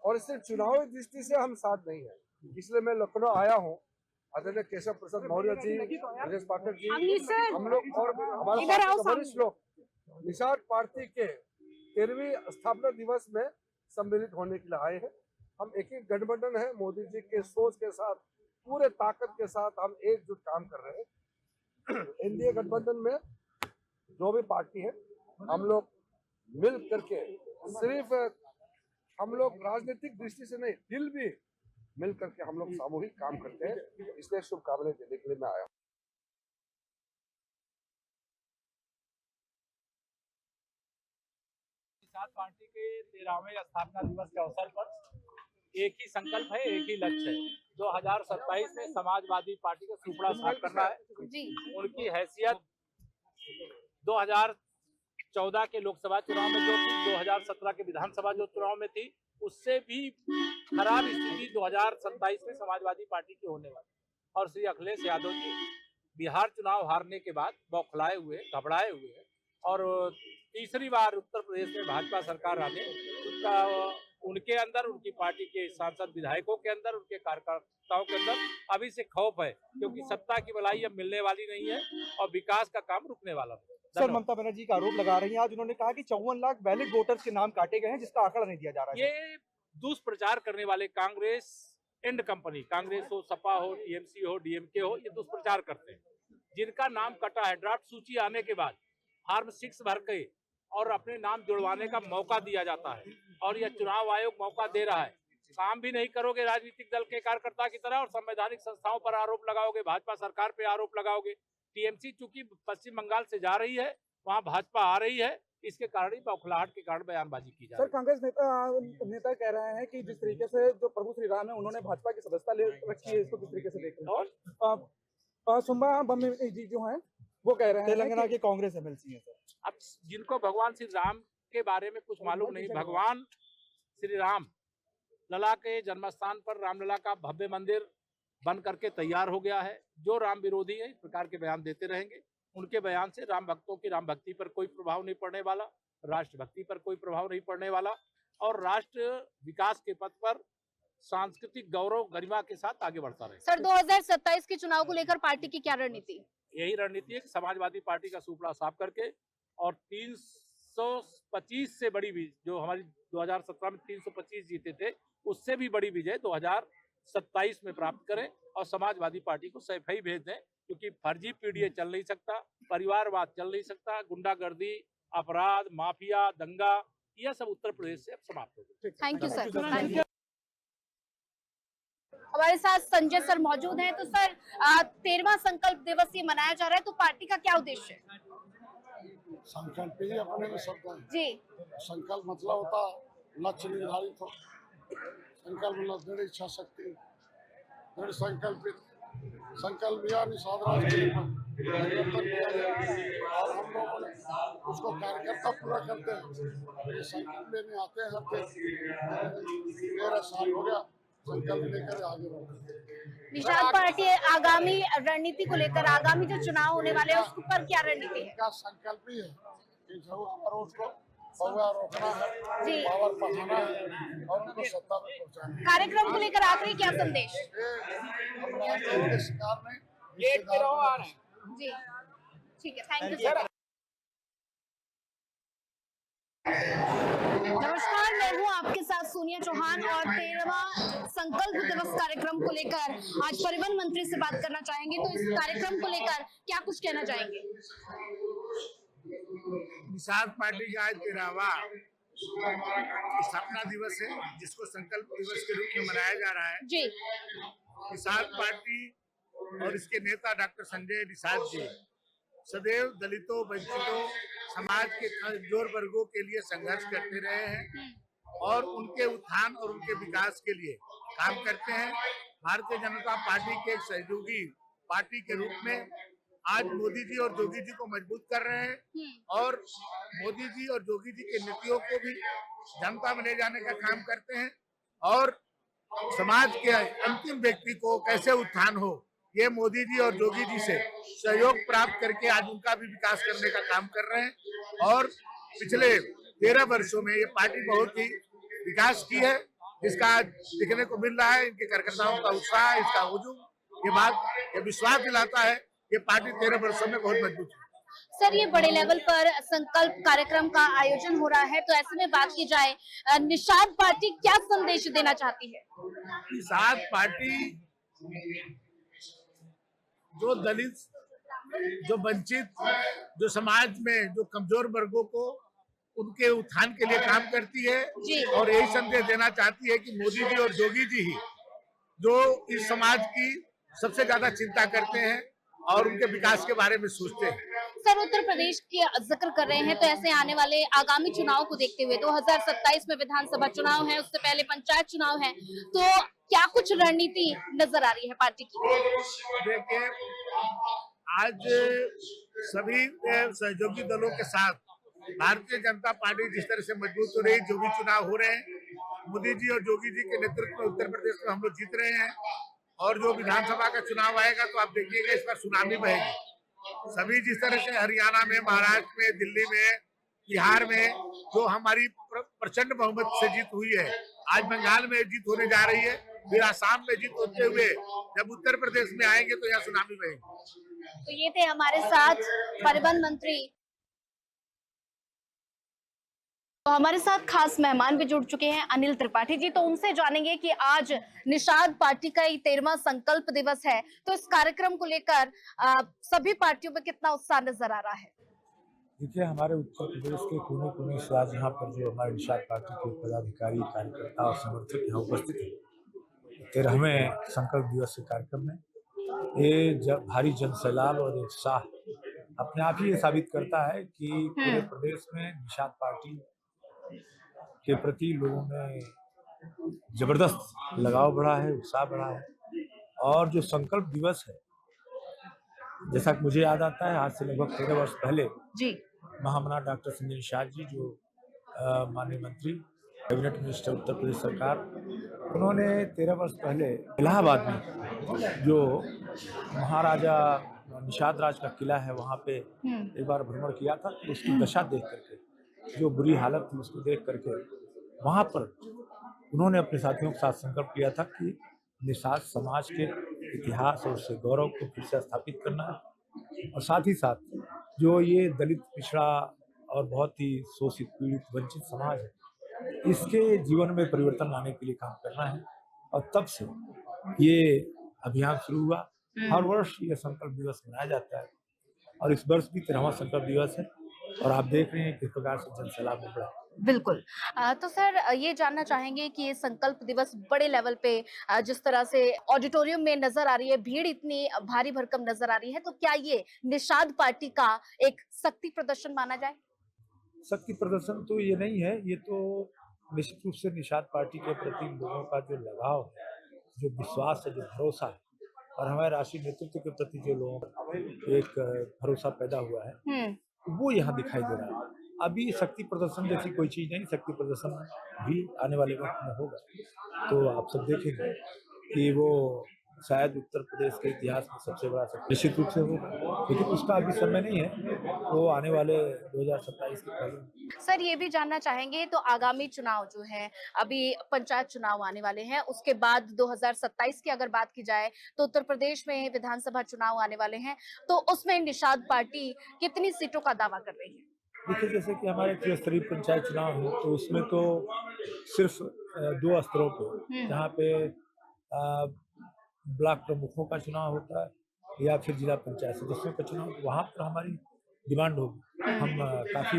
और सिर्फ चुनावी दृष्टि से हम साथ नहीं है। इसलिए मैं लखनऊ आया हूँ। आदरणीय केशव प्रसाद मौर्य जी, ब्रजेश पाठक जी, हम लोग और हमारे वरिष्ठ लोग निषाद पार्टी के 13वीं स्थापना दिवस में सम्मिलित होने के लिए आए हैं। हम एक ही गठबंधन है, मोदी जी के सोच के साथ, पूरे ताकत के साथ हम एकजुट काम कर रहे हैं। एनडीए गठबंधन में जो भी पार्टी है, हम लोग मिल करके, सिर्फ हम लोग राजनीतिक दृष्टि से नहीं, दिल भी मिल करके हम लोग सामूहिक काम करते हैं। इसलिए शुभकामनाएं देने के लिए मैं आया हूँ। निषाद पार्टी के 13वें स्थापना दिवस के अवसर पर एक ही संकल्प है, एक ही लक्ष्य है। 2027 में समाजवादी पार्टी का सुपड़ा साफ करना है। उनकी हैसियत 2014 के लोकसभा चुनाव में जो थी, 2017 के विधानसभा जो चुनाव में थी, उससे भी खराब स्थिति 2027 में समाजवादी पार्टी की होने वाली। और श्री अखिलेश यादव जी बिहार चुनाव हारने के बाद बौखलाए हुए, घबराए हुए और तीसरी बार उत्तर प्रदेश में भाजपा सरकार आने, उनके अंदर, उनकी पार्टी के सांसद विधायकों के अंदर, उनके कार्यकर्ताओं के अंदर अभी से खौफ है, क्योंकि सत्ता की बलाई अब मिलने वाली नहीं है और विकास का काम रुकने वाला है। सर, ममता बनर्जी का आरोप लगा रही हैं। आज उन्होंने कहा कि 54 लाख वैलिड वोटर्स के नाम काटे गए हैं, जिसका आंकड़ा नहीं दिया जा रहा है। ये दुष्प्रचार करने वाले कांग्रेस एंड कंपनी, कांग्रेस हो, सपा हो, टीएमसी हो, डीएमके हो, ये दुष्प्रचार करते हैं। जिनका नाम कटा है, ड्राफ्ट सूची आने के बाद फॉर्म 6 भर के और अपने नाम जुड़वाने का मौका दिया जाता है, और यह चुनाव आयोग मौका दे रहा है। काम भी नहीं करोगे राजनीतिक दल के कार्यकर्ता की तरह और संवैधानिक संस्थाओं पर आरोप लगाओगे, भाजपा सरकार पे आरोप लगाओगे। टीएमसी चूंकि पश्चिम बंगाल से जा रही है, वहां भाजपा आ रही है, इसके कारण ही बौखलाहट के कारण बयानबाजी की जा रही है। सर, कांग्रेस नेता कह रहे हैं कि जिस तरीके से जो प्रभु श्री राम है, उन्होंने भाजपा की सदस्यता ले रखी है, इसको किस तरीके से देख रहे हैं? सुम्बा बम्मी जी जो हैं, वो कह रहे हैं तेलंगाना के कांग्रेस एमएलसी हैं। सर, अब जिनको भगवान श्री राम के बारे में कुछ मालूम नहीं, भगवान श्री राम लला के जन्मस्थान पर रामलला का भव्य मंदिर बन करके तैयार हो गया है। जो राम विरोधी है इस प्रकार के बयान देते रहेंगे। उनके बयान से राम भक्तों की राम भक्ति पर कोई प्रभाव नहीं पड़ने वाला, राष्ट्र भक्ति पर कोई प्रभाव नहीं पड़ने वाला, और राष्ट्र विकास के पथ पर सांस्कृतिक गौरव गरिमा के साथ आगे बढ़ता रहे। सर, 2027 के चुनाव को लेकर पार्टी की क्या रणनीति? यही रणनीति है कि समाजवादी पार्टी का सुपड़ा साफ करके और 325 से बड़ी विजय, जो हमारी 2017 में 325 जीते थे, उससे भी बड़ी विजय 2027 में प्राप्त करें और समाजवादी पार्टी को सफाई भेज दें, क्योंकि फर्जी पीडीए चल नहीं सकता, परिवारवाद चल नहीं सकता, गुंडागर्दी, अपराध, माफिया, दंगा, यह सब उत्तर प्रदेश से अब समाप्त हो गए। Thank you sir. हमारे साथ संजय सर मौजूद हैं। तो सर, 13वां संकल्प दिवस ये मनाया जा रहा है, तो पार्टी का क्या उद्देश्य है? संकल्प ही अपने में शब्द है जी। संकल्प मतलब होता लक्ष्य निर्धारित हो, संकल्प मतलब दृढ़ इच्छा शक्ति, दृढ़ संकल्प या निषाद और हम लोगों ने उसको कार्यकर्ता पूरा करते हैं। ये संकल्प लेने आते हैं हर 13 साल हो गया संकल्प लेकर आगे बढ़ेंगे। निषाद पार्टी आगामी रणनीति को लेकर, आगामी जो चुनाव होने वाले हैं उस पर क्या रणनीति है? का संकल्प ही है कि जो अवरोध को पौवा रोकना है, जी। पावर बढ़ाना है और उनको सत्ता में पहुंचाना है। कार्यक्रम को लेकर आखिरी क्या संदेश? ये अपने आंदोलन के शिकार में जी ठीक है, थैंक यू सर। नमस्कार, मैं हूँ आपके साथ सोनिया चौहान और 13वां संकल्प दिवस कार्यक्रम को लेकर आज परिवहन मंत्री से बात करना चाहेंगे। तो इस कार्यक्रम को लेकर क्या कुछ कहना चाहेंगे? निषाद पार्टी का आज 13वां स्थापना दिवस है, जिसको संकल्प दिवस के रूप में मनाया जा रहा है। जी। निषाद पार्टी और इसके नेता डॉक्टर संजय निषाद जी सदैव दलितों, वंचितों, समाज के कमजोर वर्गों के लिए संघर्ष करते रहे हैं और उनके उत्थान और उनके विकास के लिए काम करते हैं। भारतीय जनता पार्टी के एक सहयोगी पार्टी के रूप में आज मोदी जी और योगी जी को मजबूत कर रहे हैं और मोदी जी और योगी जी के नीतियों को भी जनता में ले जाने का काम करते हैं और समाज के अंतिम व्यक्ति को कैसे उत्थान हो, ये मोदी जी और योगी जी से सहयोग प्राप्त करके आज उनका भी विकास करने का काम कर रहे हैं। और पिछले 13 वर्षों में ये पार्टी बहुत ही विकास की है, जिसका आज दिखने को मिल रहा है। इनके कार्यकर्ताओं का उत्साह, इसका हुजूम, ये बात ये विश्वास दिलाता है ये पार्टी 13 वर्षों में बहुत मजबूत है। सर, ये बड़े लेवल पर संकल्प कार्यक्रम का आयोजन हो रहा है, तो ऐसे में बात की जाए, निषाद पार्टी क्या संदेश देना चाहती है? निषाद पार्टी जो दलित, जो वंचित, जो समाज में जो कमजोर वर्गों को उनके उत्थान के लिए काम करती है जी। और यही संदेश देना चाहती है कि मोदी जी और योगी जी ही जो इस समाज की सबसे ज्यादा चिंता करते हैं और उनके विकास के बारे में सोचते हैं। सर, उत्तर प्रदेश की जिक्र कर रहे हैं, तो ऐसे आने वाले आगामी चुनाव को देखते हुए 2027 में विधानसभा चुनाव है, उससे पहले पंचायत चुनाव है, तो क्या कुछ रणनीति नजर आ रही है पार्टी की? देखिए, आज सभी सहयोगी दलों के साथ भारतीय जनता पार्टी जिस तरह से मजबूत हो रही, जो भी चुनाव हो रहे हैं, मोदी जी और योगी जी के नेतृत्व में उत्तर प्रदेश में हम लोग जीत रहे हैं और जो विधानसभा का चुनाव आएगा तो आप देखिएगा इस बार सुनामी बहेगी। सभी जिस तरह से हरियाणा में, महाराष्ट्र में, दिल्ली में, बिहार में जो हमारी प्रचंड बहुमत से जीत हुई है, आज बंगाल में जीत होने जा रही है, फिर आसाम में जीत होते हुए जब उत्तर प्रदेश में आएंगे तो यहाँ सुनामी बहेगी। तो ये थे हमारे साथ परिवहन मंत्री। तो हमारे साथ खास मेहमान भी जुड़ चुके हैं, अनिल त्रिपाठी जी। तो उनसे जानेंगे कि आज निषाद पार्टी का 13वां संकल्प दिवस है, तो इस कार्यक्रम को लेकर सभी पार्टियों में कितना उत्साह नजर आ रहा है? देखिए, हमारे उत्तर प्रदेश के कोने कोने से आज यहाँ पर जो हमारे निषाद पार्टी के पदाधिकारी, कार्यकर्ता और समर्थक यहाँ उपस्थित हैं 13वें संकल्प दिवस के कार्यक्रम में, ये जब भारी जनसैलाब और उत्साह अपने आप ही ये साबित करता है कि पूरे प्रदेश में निषाद पार्टी के प्रति लोगों में जबरदस्त लगाव बढ़ा है, उत्साह बढ़ा है। और जो संकल्प दिवस है, जैसा कि मुझे याद आता है, आज से लगभग 13 वर्ष पहले जी महामना डॉक्टर संजय निषाद जी, जो माननीय मंत्री, कैबिनेट मिनिस्टर उत्तर प्रदेश सरकार, उन्होंने 13 वर्ष पहले इलाहाबाद में जो महाराजा निषाद राज का किला है वहाँ पे एक बार भ्रमण किया था। तो उसकी दशा देख करके, जो बुरी हालत थी उसको देख करके, वहाँ पर उन्होंने अपने साथियों के साथ संकल्प लिया था कि निषाद समाज के इतिहास और उसके गौरव को फिर से स्थापित करना है और साथ ही साथ जो ये दलित, पिछड़ा और बहुत ही शोषित, पीड़ित, वंचित समाज है, इसके जीवन में परिवर्तन लाने के लिए काम करना है। और तब से ये अभियान शुरू हुआ। हर वर्ष ये संकल्प दिवस मनाया जाता है और इस वर्ष भी 13वां संकल्प दिवस है और आप देख रहे हैं किस प्रकार से जनसैलाब में बढ़ा। बिल्कुल। तो सर, ये जानना चाहेंगे कि ये संकल्प दिवस बड़े लेवल पे जिस तरह से ऑडिटोरियम में नजर आ रही है, भीड़ इतनी भारी भरकम नजर आ रही है, तो क्या ये निषाद पार्टी का एक शक्ति प्रदर्शन माना जाए? शक्ति प्रदर्शन तो ये नहीं है, ये तो निश्चित रूप से निषाद पार्टी के प्रति लोगों का जो लगाव है, जो विश्वास है, जो भरोसा है और हमारे राष्ट्रीय नेतृत्व के प्रति जो लोगों का एक भरोसा पैदा हुआ है, वो यहाँ दिखाई दे रहा है। अभी शक्ति प्रदर्शन जैसी कोई चीज नहीं, शक्ति प्रदर्शन भी आने वाले वक्त में होगा, तो आप सब देखेंगे कि वो शायद उत्तर प्रदेश के इतिहास में सबसे बड़ा शक्ति निश्चित रूप से होगा, लेकिन उसका अभी समय नहीं है, वो आने वाले 2027 के पहले। सर ये भी जानना चाहेंगे तो आगामी चुनाव जो है, अभी पंचायत चुनाव आने वाले हैं, उसके बाद 2027 की अगर बात की जाए तो उत्तर प्रदेश में विधानसभा चुनाव आने वाले हैं, तो उसमें निषाद पार्टी कितनी सीटों का दावा कर रही है? देखिए, जैसे कि हमारे त्रिस्तरीय पंचायत चुनाव है, तो उसमें तो सिर्फ 2 स्तरों पे, जहाँ पे ब्लॉक प्रमुखों का चुनाव होता है या फिर जिला पंचायत सदस्यों का चुनाव, वहाँ पर हमारी डिमांड होगी, हम काफी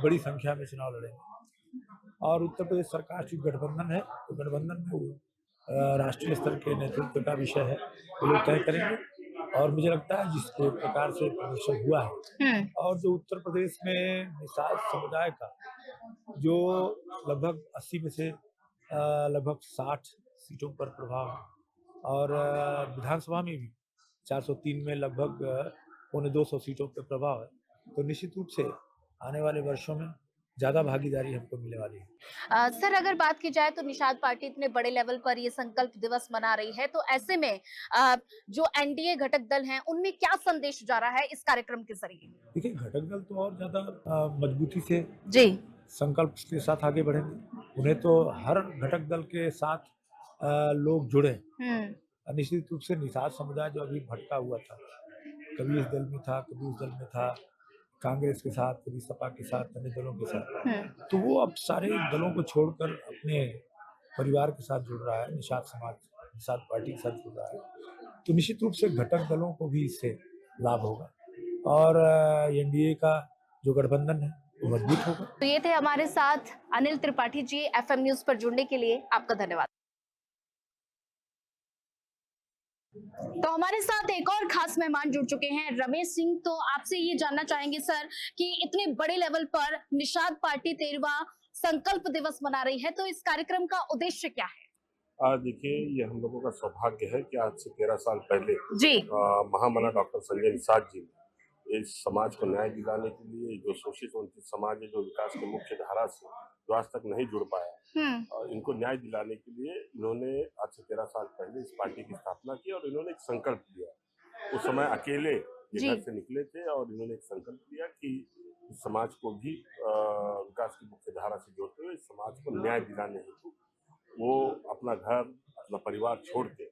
बड़ी संख्या में चुनाव लड़ेंगे। और उत्तर प्रदेश सरकार की गठबंधन है, तो गठबंधन में वो राष्ट्रीय स्तर के नेतृत्व का विषय है, वो लोग तय करेंगे। और मुझे लगता है जिस प्रकार से प्रदर्शन हुआ है, और जो उत्तर प्रदेश में निषाद समुदाय का जो लगभग 80 में से लगभग 60 सीटों पर प्रभाव है, और विधानसभा में भी 403 में लगभग 250 सीटों पर प्रभाव है, तो निश्चित रूप से आने वाले वर्षों में ज्यादा भागीदारी हमको मिलने वाली है। सर अगर बात की जाए तो निषाद पार्टी इतने बड़े लेवल पर ये संकल्प दिवस मना रही है, तो ऐसे में जो एनडीए घटक दल हैं उनमें क्या संदेश जा रहा है इस कार्यक्रम के जरिए? देखिए, घटक दल तो और ज्यादा मजबूती से जी संकल्प के साथ आगे बढ़ेंगे। उन्हें तो हर घटक दल के साथ लोग जुड़े। निश्चित रूप से निषाद समुदाय जो अभी भटका हुआ था, कभी इस दल में था, कभी उस दल में था, कांग्रेस के साथ, कभी सपा के साथ, अन्य दलों के साथ, तो वो अब सारे दलों को छोड़कर अपने परिवार के साथ जुड़ रहा है, निषाद समाज, निषाद पार्टी के साथ जुड़ रहा है। तो निश्चित रूप से घटक दलों को भी इससे लाभ होगा, और एनडीए का जो गठबंधन है वो मजबूत होगा। तो ये थे हमारे साथ अनिल त्रिपाठी जी, एफएम न्यूज पर जुड़ने के लिए आपका धन्यवाद। तो हमारे साथ एक और खास मेहमान जुड़ चुके हैं, रमेश सिंह। तो आपसे ये जानना चाहेंगे सर कि इतने बड़े लेवल पर निषाद पार्टी 13वां संकल्प दिवस मना रही है, तो इस कार्यक्रम का उद्देश्य क्या है? देखिए, ये हम लोगों का सौभाग्य है कि आज से 13 साल पहले जी महामना डॉक्टर संजय निषाद जी इस समाज को न्याय दिलाने के लिए, जो शोषित वंचित समाज है, जो विकास के मुख्य धारा से जो आज तक नहीं जुड़ पाया, इनको न्याय दिलाने के लिए इन्होंने आज से 13 साल पहले इस पार्टी की स्थापना की, और इन्होंने एक संकल्प लिया। उस समय अकेले घर से निकले थे, और इन्होंने एक संकल्प लिया कि इस समाज को भी विकास की मुख्य धारा से जोड़ते हुए इस समाज को न्याय दिलाने हेतु वो अपना घर, अपना परिवार छोड़ के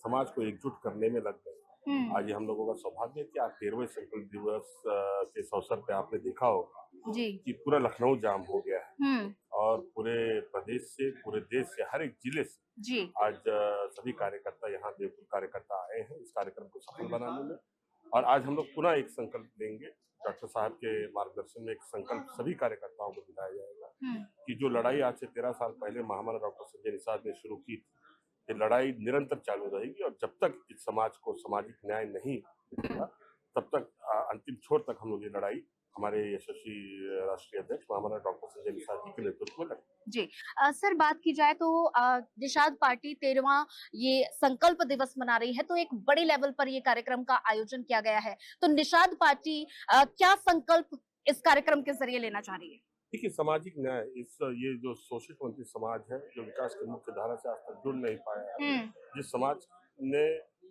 समाज को एकजुट करने में लग गए। आज हम लोगों का सौभाग्य है कि आज 13वें संकल्प दिवस के अवसर पे आपने देखा होगा कि पूरा लखनऊ जाम हो गया है, और पूरे प्रदेश से, पूरे देश से, हर एक जिले से आज सभी कार्यकर्ता यहाँ, देवपुर कार्यकर्ता आए हैं इस कार्यक्रम को सफल बनाने में। और आज हम लोग पुनः एक संकल्प लेंगे, डॉक्टर साहब के मार्गदर्शन में एक संकल्प सभी कार्यकर्ताओं को दिलाया जाएगा कि जो लड़ाई आज से 13 साल पहले महामना डॉक्टर संजय निषाद ने शुरू की थी, ये लड़ाई निरंतर चालू रहेगी, और जब तक इस समाज को सामाजिक न्याय नहीं मिलेगा, तब तक अंतिम छोर तक हम लोग ये लड़ाई हमारे यशस्वी राष्ट्रीय अध्यक्ष महामना डॉक्टर संजय निषाद जी के नेतृत्व में लड़ेंगे। जी सर, बात की जाए तो निषाद पार्टी 13वां ये संकल्प दिवस मना रही है, तो एक बड़े लेवल पर ये कार्यक्रम का आयोजन किया गया है, तो निषाद पार्टी क्या संकल्प इस कार्यक्रम के जरिए लेना चाह रही है? देखिए, सामाजिक न्याय, ये जो शोषित वंचित समाज है, जो विकास के मुख्य धारा से आज तक जुड़ नहीं पाया है, जिस समाज ने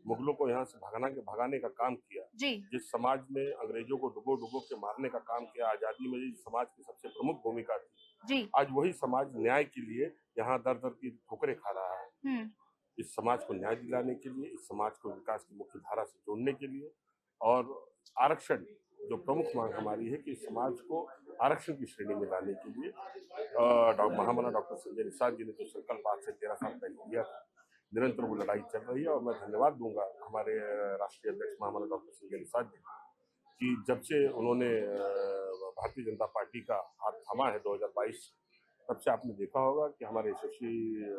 मुगलों को यहाँ से भगाने का काम किया, जिस समाज ने अंग्रेजों को डुबो के मारने का काम किया, आजादी में जिस समाज की सबसे प्रमुख भूमिका थी, आज वही समाज न्याय के लिए यहाँ दर दर की ठोकरें खा रहा है। इस समाज को न्याय दिलाने के लिए, इस समाज को विकास की मुख्य धारा से जोड़ने के लिए, और आरक्षण जो प्रमुख मांग हमारी है कि इस समाज को आरक्षण की श्रेणी में लाने के लिए महामना डॉक्टर संजय निषाद जी ने जो संकल्प आज से 13 साल पहले लिया था, निरंतर वो लड़ाई चल रही है। और मैं धन्यवाद दूंगा हमारे राष्ट्रीय अध्यक्ष महामना डॉक्टर संजय निषाद जी कि जब से उन्होंने भारतीय जनता पार्टी का हाथ थामा है 2022, तब से आपने देखा होगा कि हमारे यशस्वी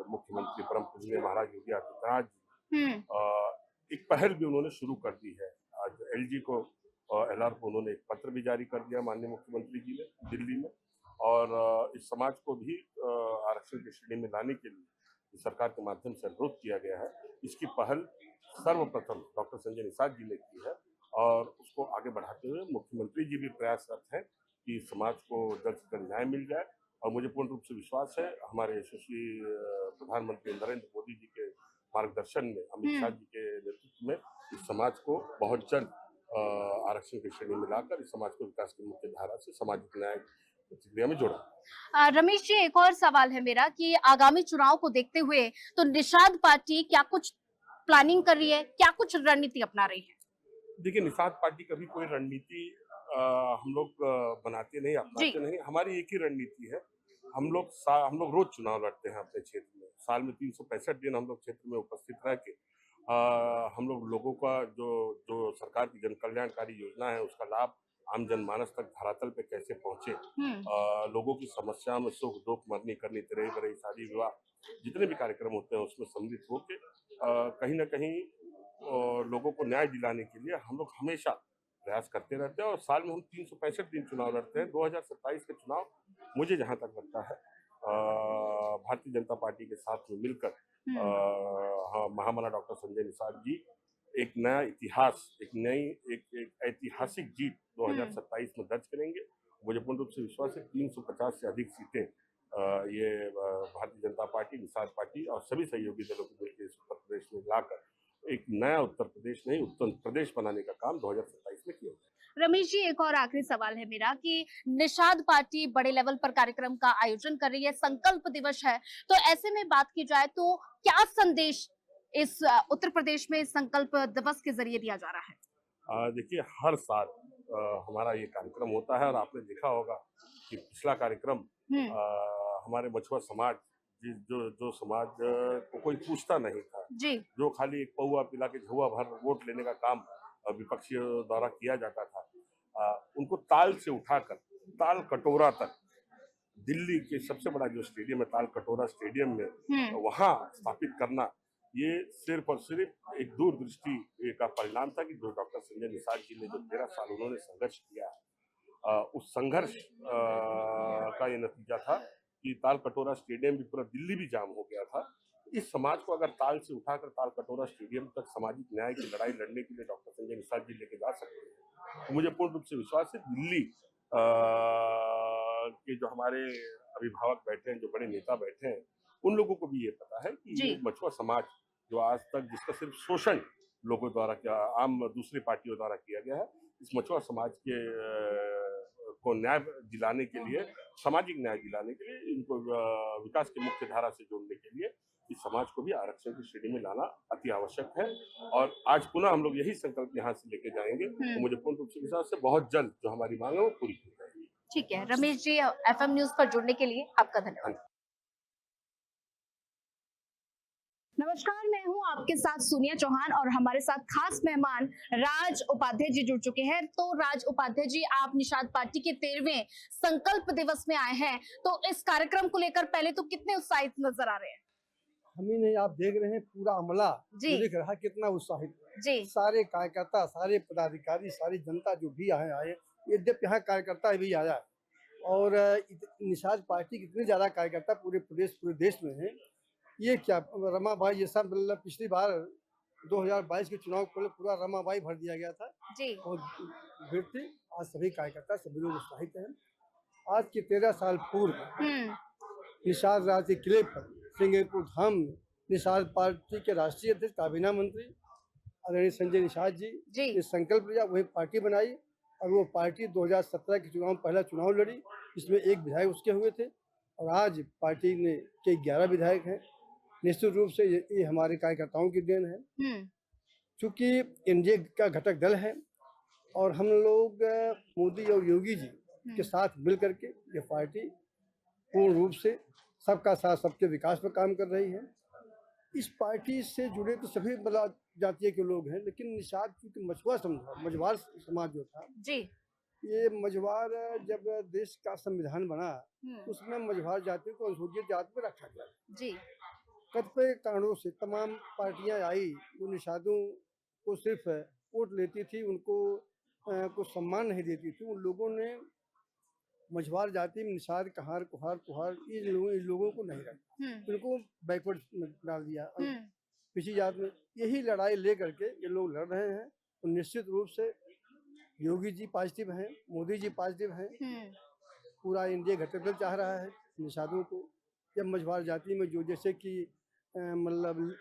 मुख्यमंत्री परम पूजनीय महाराज योगी आदित्यनाथ जी एक पहल भी उन्होंने शुरू कर दी है। आज एलजी को एलआर को उन्होंने एक पत्र भी जारी कर दिया माननीय मुख्यमंत्री जी ने दिल्ली में, और इस समाज को भी आरक्षण की श्रेणी में लाने के लिए सरकार के माध्यम से अनुरोध किया गया है। इसकी पहल सर्वप्रथम डॉक्टर संजय निषाद जी ने की है, और उसको आगे बढ़ाते हुए मुख्यमंत्री जी भी प्रयासरत हैं कि समाज को जल्द से जल्द न्याय मिल जाए। और मुझे पूर्ण रूप से विश्वास है हमारे यशस्वी प्रधानमंत्री नरेंद्र मोदी जी के मार्गदर्शन में, अमित शाह जी के नेतृत्व में इस समाज को बहुत जल्द आरक्षण की श्रेणी में लाकर इस समाज को विकास की मुख्य धारा से सामाजिक न्याय प्रक्रिया में जोड़ा। रमेश जी, एक और सवाल है मेरा कि आगामी चुनाव को देखते हुए तो निषाद पार्टी क्या कुछ प्लानिंग कर रही है, क्या कुछ रणनीति अपना रही है? देखिए, निषाद पार्टी कभी कोई रणनीति हम लोग बनाते नहीं, अपनाते नहीं। हमारी एक ही रणनीति है। हम लोग रोज चुनाव लड़ते हैं अपने क्षेत्र में। साल में 365 दिन हम लोग क्षेत्र में उपस्थित रह के हम लोग लोगों का जो सरकार की जन कल्याणकारी योजना है उसका लाभ आम जनमानस तक धरातल पे कैसे पहुंचे, लोगों की समस्या में सुख दुख मरनी करनी तेरे बड़े शादी विवाह जितने भी कार्यक्रम होते हैं उसमें सम्मिलित होकर कहीं ना कहीं लोगों को न्याय दिलाने के लिए हम लोग हमेशा प्रयास करते रहते हैं। और साल में हम 365 दिन चुनाव लड़ते हैं। 2027 के चुनाव मुझे जहां तक लगता है भारतीय जनता पार्टी के साथ में मिलकर महामना डॉक्टर संजय निषाद जी एक नया इतिहास, एक ऐतिहासिक जीत 2027 में दर्ज करेंगे। मुझे पूर्ण रूप से विश्वास है 350 से अधिक सीटें ये भारतीय जनता पार्टी, निषाद पार्टी और सभी सहयोगी दलों को मिलकर उत्तर प्रदेश में लाकर एक नया उत्तर प्रदेश नहीं उत्तर प्रदेश बनाने का काम 2027 में किया जाए। रमेश जी, एक और आखिरी सवाल है मेरा कि निषाद पार्टी बड़े लेवल पर कार्यक्रम का आयोजन कर रही है, संकल्प दिवस है, तो ऐसे में बात की जाए तो क्या संदेश इस उत्तर प्रदेश में संकल्प दिवस के जरिए दिया जा रहा है? देखिए, हर साल हमारा ये कार्यक्रम होता है और आपने देखा होगा कि पिछला कार्यक्रम हमारे मछुआ समाज जो समाज को कोई पूछता नहीं था, जो खाली एक पौआ पिला के झुआ भर वोट लेने का काम विपक्षियों द्वारा किया जाता था, उनको ताल से उठाकर ताल कटोरा तक दिल्ली के सबसे बड़ा जो स्टेडियम है ताल कटोरा स्टेडियम में वहां स्थापित करना, ये सिर्फ और सिर्फ एक दूरदृष्टि का परिणाम था कि जो डॉक्टर संजय निषाद जी ने जो 13 साल उन्होंने संघर्ष किया है, उस संघर्ष का ये नतीजा था कि ताल कटोरा स्टेडियम भी पूरा दिल्ली भी जाम हो गया था। इस समाज को अगर ताल से उठाकर ताल कटोरा स्टेडियम तक सामाजिक न्याय की लड़ाई लड़ने के लिए डॉक्टर संजय निषाद जी लेके जा सकते हैं, तो मुझे पूर्ण रूप से विश्वास है दिल्ली के जो हमारे अभिभावक बैठे हैं, जो बड़े नेता बैठे हैं, उन लोगों को भी ये पता है कि ये मछुआ समाज जो आज तक जिसका सिर्फ शोषण लोगों द्वारा आम दूसरी पार्टियों द्वारा किया गया है, इस मछुआ समाज के को न्याय दिलाने के लिए, सामाजिक न्याय दिलाने के लिए, इनको विकास की मुख्य धारा से जोड़ने के लिए इस समाज को भी आरक्षण की श्रेणी में लाना अति आवश्यक है। और आज पुनः हम लोग यही संकल्प यहाँ से लेके जाएंगे, तो मुझे पूर्ण रूप से विश्वास है बहुत जल्द जो हमारी मांग है वो पूरी हो जाएगी। ठीक है रमेश जी, FM न्यूज पर जुड़ने के लिए आपका धन्यवाद। नमस्कार, मैं हूं आपके साथ सोनिया चौहान और हमारे साथ खास मेहमान राज उपाध्याय जी जुड़ चुके हैं। तो राज उपाध्याय जी, आप निषाद पार्टी के 13वें संकल्प दिवस में आए हैं, तो इस कार्यक्रम को लेकर पहले तो कितने उत्साहित नजर आ रहे हैं? हम ही नहीं, आप देख रहे हैं पूरा अमला दिख रहा कितना उत्साहित जी। सारे कार्यकर्ता, सारे पदाधिकारी, सारी जनता जो भी आए, यद्यप यहाँ कार्यकर्ता भी आया और निषाद पार्टी की इतनी ज्यादा कार्यकर्ता पूरे देश में है। ये क्या रमाबाई, ये सब मतलब पिछली बार 2022 के चुनाव को पूरा रमाबाई भर दिया गया था जी। और भीड़ थी। आज सभी कार्यकर्ता, सभी लोग उत्साहित हैं। आज के 13 साल पूर्व निषाद राज के किले पर सिंगरपुर धाम में निषाद पार्टी के राष्ट्रीय अध्यक्ष काबीना मंत्री आदरणीय संजय निषाद जी ने संकल्प लिया, वही पार्टी बनाई और वो पार्टी 2017 के चुनाव में पहला चुनाव लड़ी, इसमें 1 विधायक उसके हुए थे और आज पार्टी ने के 11 विधायक हैं। निश्चित रूप से ये हमारे कार्यकर्ताओं की देन है, चूंकि एनडीए का घटक दल है और हम लोग मोदी और योगी जी के साथ मिल करके ये पार्टी पूर्ण रूप से सबका साथ सबके विकास पर काम कर रही है। इस पार्टी से जुड़े तो सभी जातीय के लोग हैं, लेकिन निषाद चूंकि मझवार समाज जो था जी, ये मझवार जब देश का संविधान बना उसमें मझवार जाति को अनुसूचित जाति में रखा गया जी। कतिपय कारणों से तमाम पार्टियां आई जो निषादों को सिर्फ वोट लेती थी, उनको कुछ सम्मान नहीं देती थी। उन लोगों ने मझवार जाति में निषाद, कहार, कुहार इन लोगों को नहीं रखा, उनको बैकवर्ड में डाल दिया पिछड़ी जात में। यही लड़ाई लेकर के ये लोग लड़ रहे हैं और निश्चित रूप से योगी जी पॉजिटिव हैं, मोदी जी पॉजिटिव हैं, पूरा इंडिया घटक चाह रहा है निषादों को। जब मझवार जाति में जो जैसे कि मतलब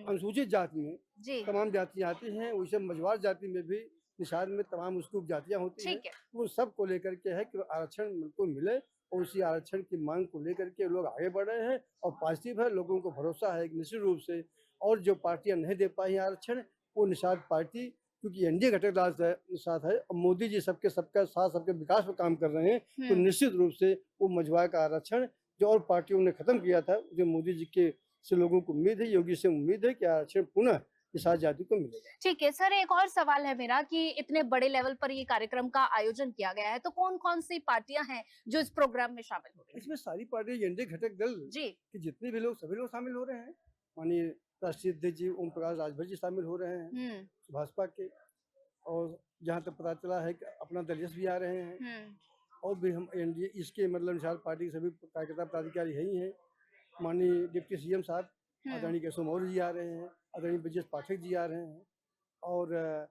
अनुसूचित जाति में तमाम जातियां आती हैं, वैसे मझवार जाति में भी निषाद में तमाम उसकी उपजातियां होती हैं। वो सब को लेकर के है कि आरक्षण को मिले और उसी आरक्षण की मांग को लेकर के लोग आगे बढ़ रहे हैं और पॉजिटिव है, लोगों को भरोसा है निश्चित रूप से। और जो पार्टियां नहीं दे पाई आरक्षण, वो निषाद पार्टी, क्योंकि एनडीए घटक राज साथ है और मोदी जी सबका साथ, सबके विकास पर काम कर रहे हैं, तो निश्चित रूप से वो मझवार का आरक्षण जो और पार्टियों ने खत्म किया था, जो मोदी जी के से लोगों को उम्मीद है, योगी से उम्मीद है कि आरक्षण पुनः निषाद जाति को मिलेगा। ठीक है सर, एक और सवाल है मेरा कि इतने बड़े लेवल पर ये कार्यक्रम का आयोजन किया गया है, तो कौन कौन सी पार्टियां हैं जो इस प्रोग्राम में शामिल हो रही हैं? इसमें सारी पार्टियां, एनडीए घटक दल जी कि जितने भी लोग, सभी लोग शामिल हो रहे हैं। माननीय राष्ट्रीय अध्यक्ष जी ओम प्रकाश राजभर जी शामिल हो रहे हैं भाजपा के, और जहाँ तक पता चला है कि अपना दल भी आ रहे हैं, और भी हम एनडीए इसके मतलब निषाद पार्टी के सभी कार्यकर्ता पदाधिकारी यही हैं। माननीय डिप्टी सीएम साहब आदरणीय केशव मौर्य जी आ रहे हैं, आदरणीय ब्रजेश पाठक जी आ रहे हैं, और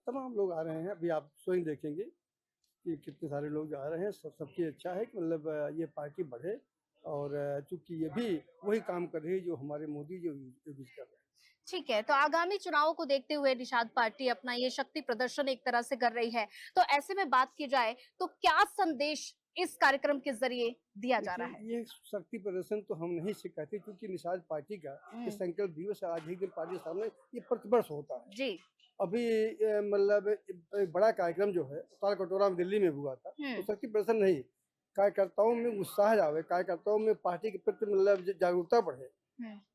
तमाम लोग आ रहे हैं। अभी आप स्वयं देखेंगे कि कितने सारे लोग आ रहे हैं। सबकी इच्छा है कि मतलब ये पार्टी बढ़े, और चूंकि ये भी वही काम कर रही है जो हमारे मोदी जी योगी कर रहे हैं। ठीक है, तो आगामी चुनावों को देखते हुए निषाद पार्टी अपना ये शक्ति प्रदर्शन एक तरह से कर रही है, तो ऐसे में बात की जाए तो क्या संदेश इस कार्यक्रम के जरिए दिया जा रहा है? ये शक्ति प्रदर्शन तो हम नहीं से कहते, क्योंकि निषाद पार्टी का ये संकल्प दिवस आज एक दिन पार्टी के सामने ये प्रतिवर्ष होता है जी। अभी मतलब एक बड़ा कार्यक्रम जो है ताल कटोरा में दिल्ली में हुआ था, तो शक्ति प्रदर्शन नहीं, कार्यकर्ताओं में उत्साह आवे, कार्यकर्ताओं में पार्टी के प्रति मतलब जागरूकता बढ़े,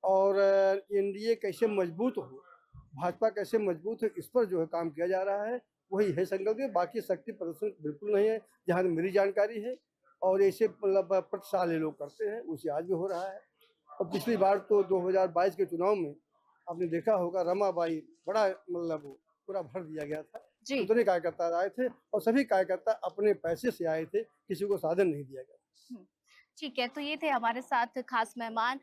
और एनडीए कैसे मजबूत हो, भाजपा कैसे मजबूत हो, इस पर जो है काम किया जा रहा है। वही है संकल्प। बाकी शक्ति प्रदर्शन बिल्कुल नहीं है जहाँ मेरी जानकारी है, और ऐसे मतलब प्रति साल ये लोग करते हैं, उसे आज भी हो रहा है। और पिछली बार तो 2022 के चुनाव में आपने देखा होगा, रमाबाई बड़ा मतलब पूरा भर दिया गया था, उतने कार्यकर्ता आए थे, और सभी कार्यकर्ता अपने पैसे से आए थे, किसी को साधन नहीं दिया गया। ठीक है, तो ये थे हमारे साथ खास मेहमान।